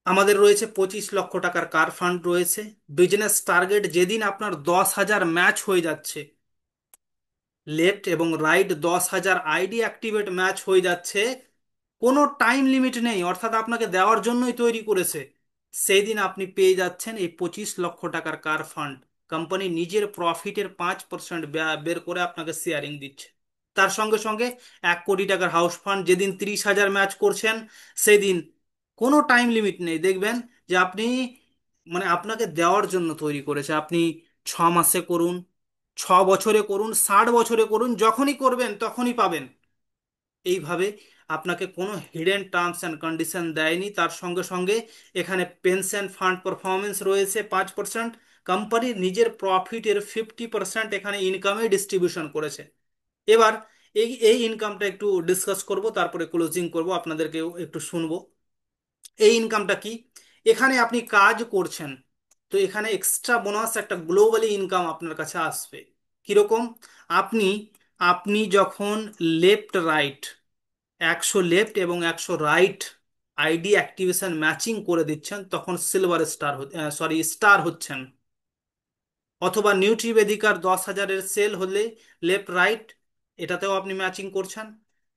আমাদের রয়েছে 25 লক্ষ টাকার কার ফান্ড রয়েছে। বিজনেস টার্গেট যেদিন আপনার 10,000 ম্যাচ হয়ে যাচ্ছে, লেফট এবং রাইট 10,000 আইডি অ্যাক্টিভেট ম্যাচ হয়ে যাচ্ছে, কোনো টাইম লিমিট নেই, অর্থাৎ আপনাকে দেওয়ার জন্যই তৈরি করেছে, সেই দিন আপনি পেয়ে যাচ্ছেন এই 25 লক্ষ টাকার কার ফান্ড। কোম্পানি নিজের প্রফিটের 5% বের করে আপনাকে শেয়ারিং দিচ্ছে। তার সঙ্গে সঙ্গে 1 কোটি টাকার হাউস ফান্ড যেদিন 30,000 ম্যাচ করছেন, সেদিন কোনো টাইম লিমিট নেই, দেখবেন যে আপনি মানে আপনাকে দেওয়ার জন্য তৈরি করেছে। আপনি 6 মাসে করুন, 6 বছরে করুন, 60 বছরে করুন, যখনই করবেন তখনই পাবেন। এইভাবে আপনাকে কোনো হিডেন টার্মস অ্যান্ড কন্ডিশন দেয়নি। তার সঙ্গে সঙ্গে এখানে পেনশন ফান্ড পারফরমেন্স রয়েছে 5%। কোম্পানির নিজের প্রফিটের 50% এখানে ইনকামে ডিস্ট্রিবিউশন করেছে। এবার এই এই ইনকামটা একটু ডিসকাস করব, তারপরে ক্লোজিং করব, আপনাদেরকেও একটু শুনবো। এই ইনকামটা কি? এখানে আপনি কাজ করছেন, তো এখানে এক্সট্রা বোনাস একটা গ্লোবালি ইনকাম আপনার কাছে আসবে। কিরকম? আপনি আপনি যখন লেফট রাইট, 100 লেফট এবং 100 রাইট আইডি অ্যাক্টিভেশন ম্যাচিং করে দিচ্ছেন, তখন সিলভার স্টার, সরি স্টার হচ্ছেন। অথবা নিউট্রিবেদিকার 10,000-এর সেল হলে লেফট রাইট এটাতেও আপনি ম্যাচিং করছেন।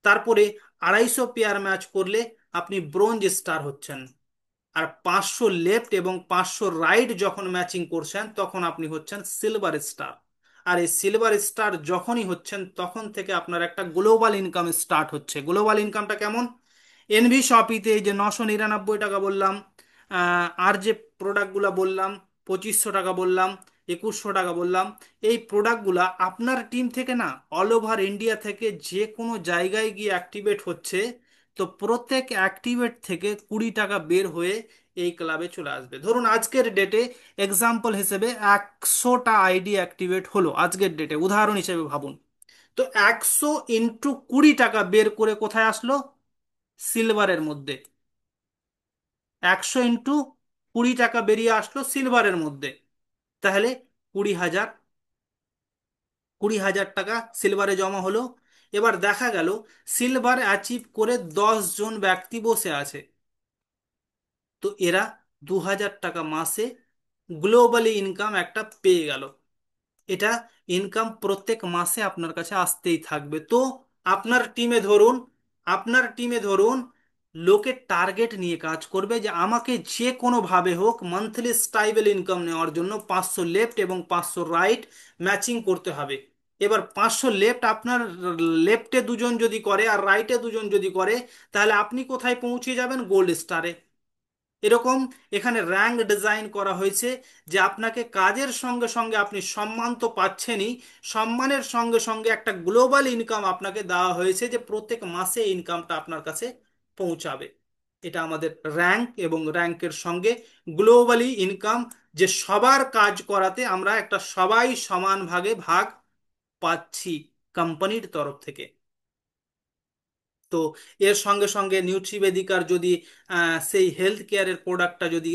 তারপরে 250 পেয়ার ম্যাচ করলে আপনি ব্রোঞ্জ স্টার হচ্ছেন। আর 500 লেফট এবং 500 রাইট যখন ম্যাচিং করছেন তখন আপনি হচ্ছেন সিলভার স্টার। আর এই সিলভার স্টার যখনই হচ্ছেন তখন থেকে আপনার একটা গ্লোবাল ইনকাম স্টার্ট হচ্ছে। গ্লোবাল ইনকামটা কেমন? এনভি শপিতে এই যে 999 টাকা বললাম, আর যে প্রোডাক্টগুলো বললাম, 2500 টাকা বললাম, 2100 টাকা বললাম, এই প্রোডাক্টগুলা আপনার টিম থেকে না, অল ওভার ইন্ডিয়া থেকে যে কোনো জায়গায় গিয়ে অ্যাক্টিভেট হচ্ছে। তো প্রত্যেক অ্যাক্টিভেট থেকে 20 টাকা বের হয়ে এই ক্লাবে চলে আসবে। ধরুন আজকের ডেটে এক্সাম্পল হিসেবে 100টা আইডি অ্যাক্টিভেট হলো আজকের ডেটে, উদাহরণ হিসেবে ভাবুন। তো 100 × 20 টাকা বের করে কোথায় আসলো? সিলভারের মধ্যে। 100 × 20 টাকা বেরিয়ে আসলো সিলভারের মধ্যে। তাহলে 20,000, 20,000 টাকা সিলভারে জমা হলো। এবার দেখা গেল সিলভার অ্যাচিভ করে 10 জন ব্যক্তি বসে আছে। তো এরা 2,000 টাকা মাসে গ্লোবালি ইনকাম একটা পেয়ে গেল। এটা ইনকাম প্রত্যেক মাসে আপনার কাছে আসতেই থাকবে। তো আপনার টিমে ধরুন, আপনার টিমে ধরুন লোকে টার্গেট নিয়ে কাজ করবে যে আমাকে যে কোনো ভাবে হোক মান্থলি স্টাইবেল ইনকাম নেওয়ার জন্য 500 লেফট এবং 500 রাইট ম্যাচিং করতে হবে। এবার 500 লেফট আপনার লেফটে দুজন যদি করে আর রাইটে দুজন যদি করে, তাহলে আপনি কোথায় পৌঁছে যাবেন? গোল্ড স্টারে। এরকম এখানে র্যাঙ্ক ডিজাইন করা হয়েছে যে আপনাকে কাজের সঙ্গে সঙ্গে আপনি সম্মান তো পাচ্ছেনই, সম্মানের সঙ্গে সঙ্গে একটা গ্লোবাল ইনকাম আপনাকে দেওয়া হয়েছে যে প্রত্যেক মাসে ইনকামটা আপনার কাছে পৌঁছাবে। এটা আমাদের র্যাঙ্ক, এবং র্যাঙ্কের সঙ্গে গ্লোবালি ইনকাম, যে সবার কাজ করাতে আমরা একটা সবাই সমান ভাগে ভাগ পাচ্ছি কোম্পানির তরফ থেকে। তো এর সঙ্গে সঙ্গে নিউট্রিবেদিকার যদি সেই হেলথ কেয়ারের প্রোডাক্টটা যদি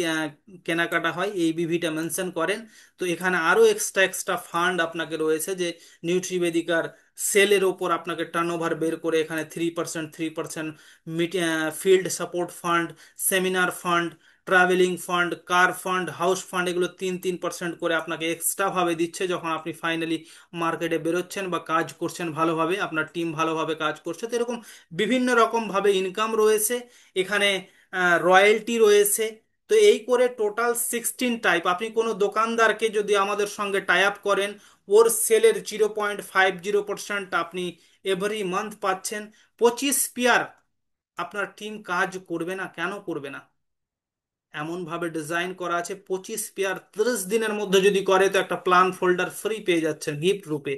কেনাকাটা হয়, এই বিভিটা মেনশন করেন, তো এখানে আরও এক্সট্রা এক্সট্রা ফান্ড আপনাকে রয়েছে। যে নিউট্রিবেদিকার সেলের ওপর আপনাকে টার্নওভার বের করে এখানে 3%, 3% field support fund, seminar fund, travelling fund, কার ফান্ড, হাউস ফান্ড, এগুলো 3-3% করে আপনাকে এক্সট্রা ভাবে দিচ্ছে যখন আপনি ফাইনালি মার্কেটে বেরোচ্ছেন বা কাজ করছেন ভালোভাবে, আপনার টিম ভালোভাবে কাজ করছে। তো এরকম বিভিন্ন রকম ভাবে ইনকাম রয়েছে। এখানে রয়্যালটি রয়েছে। তো এই করে টোটাল 16 টাইপ। আপনি কোনো দোকানদারকে যদি আমাদের সঙ্গে টাই আপ করেন, ওর সেলের 0.50% আপনি এভরি মান্থ পাচ্ছেন। 25 পেয়ার আপনার টিম কাজ করবে না, কেন করবে না? এমন ভাবে ডিজাইন করা আছে, 25 পেয়ার 30 দিনের মধ্যে যদি করে তো একটা প্ল্যান ফোল্ডার ফ্রি পেয়ে যাচ্ছেন গিফট রূপে।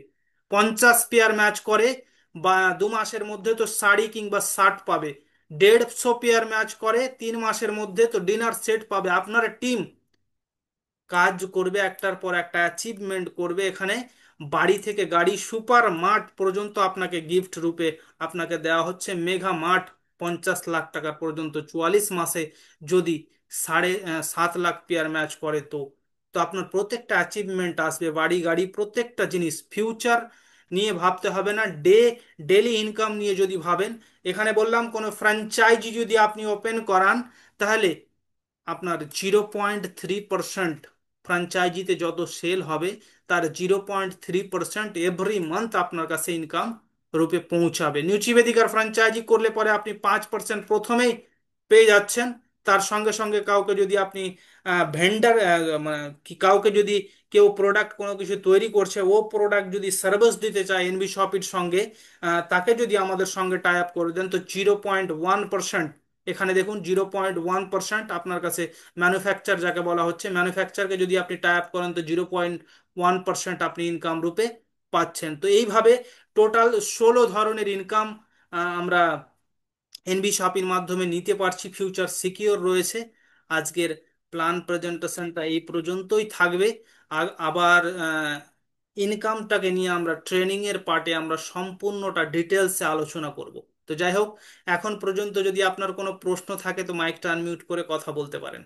50 পেয়ার ম্যাচ করে বা 2 মাসের মধ্যে তো শাড়ি কিংবা শার্ট পাবে। 150 পেয়ার ম্যাচ করে 3 মাসের মধ্যে তো ডিনার সেট পাবে। আপনার টিম কাজ করবে, একটার পর একটা অ্যাচিভমেন্ট করবে। এখানে বাড়ি থেকে গাড়ি, সুপার মার্ট পর্যন্ত আপনাকে গিফট রূপে আপনাকে দেওয়া হচ্ছে। মেঘা মার্ট 50 লাখ টাকা পর্যন্ত 44 মাসে যদি 7.5 লাখ পেয়ার ম্যাচ করে, তো তো আপনার প্রত্যেকটা অ্যাচিভমেন্ট আসবে, বাড়ি গাড়ি প্রত্যেকটা জিনিস। ফিউচার নিয়ে ভাবতে হবে না, ডেলি ইনকাম নিয়ে যদি ভাবেন। এখানে বললাম কোনো ফ্র্যাঞ্চাইজি যদি আপনি ওপেন করান, তাহলে আপনার 0.3% ফ্র্যাঞ্চাইজিতে যত সেল হবে তার 0.3% এভরি মান্থ আপনার কাছে ইনকাম রূপে পৌঁছাবে। নিউট্রিবেদিকার ফ্র্যাঞ্চাইজি করলে পরে আপনি 5% প্রথমেই পেয়ে যাচ্ছেন। তার সঙ্গে সঙ্গে কাউকে যদি আপনি ভেন্ডার, কি কাউকে যদি কেউ প্রোডাক্ট কোনো কিছু তৈরি করছে, ও প্রোডাক্ট যদি সার্ভিস দিতে চায় এনভি শপির সঙ্গে, তাকে যদি আমাদের সঙ্গে টাই আপ করে দেন, তো 0.1% এখানে দেখুন 0.1% আপনার কাছে ম্যানুফ্যাকচার যাকে বলা হচ্ছে, ম্যানুফ্যাকচারকে যদি আপনি টাই আপ করেন তো 0.1% আপনি ইনকাম রূপে পাচ্ছেন। তো এইভাবে টোটাল 16 ধরনের ইনকাম আমরা এনবি শপির মাধ্যমে নিতে পারছি, ফিউচার সিকিওর রয়েছে। আজকের প্ল্যান প্রেজেন্টেশনটা এই পর্যন্তই থাকবে। আবার ইনকামটাকে নিয়ে আমরা ট্রেনিং এর পার্টে আমরা সম্পূর্ণটা ডিটেলসে আলোচনা করব। তো যাই হোক, এখন পর্যন্ত যদি আপনার কোনো প্রশ্ন থাকে তো মাইকটা আনমিউট করে কথা বলতে পারেন।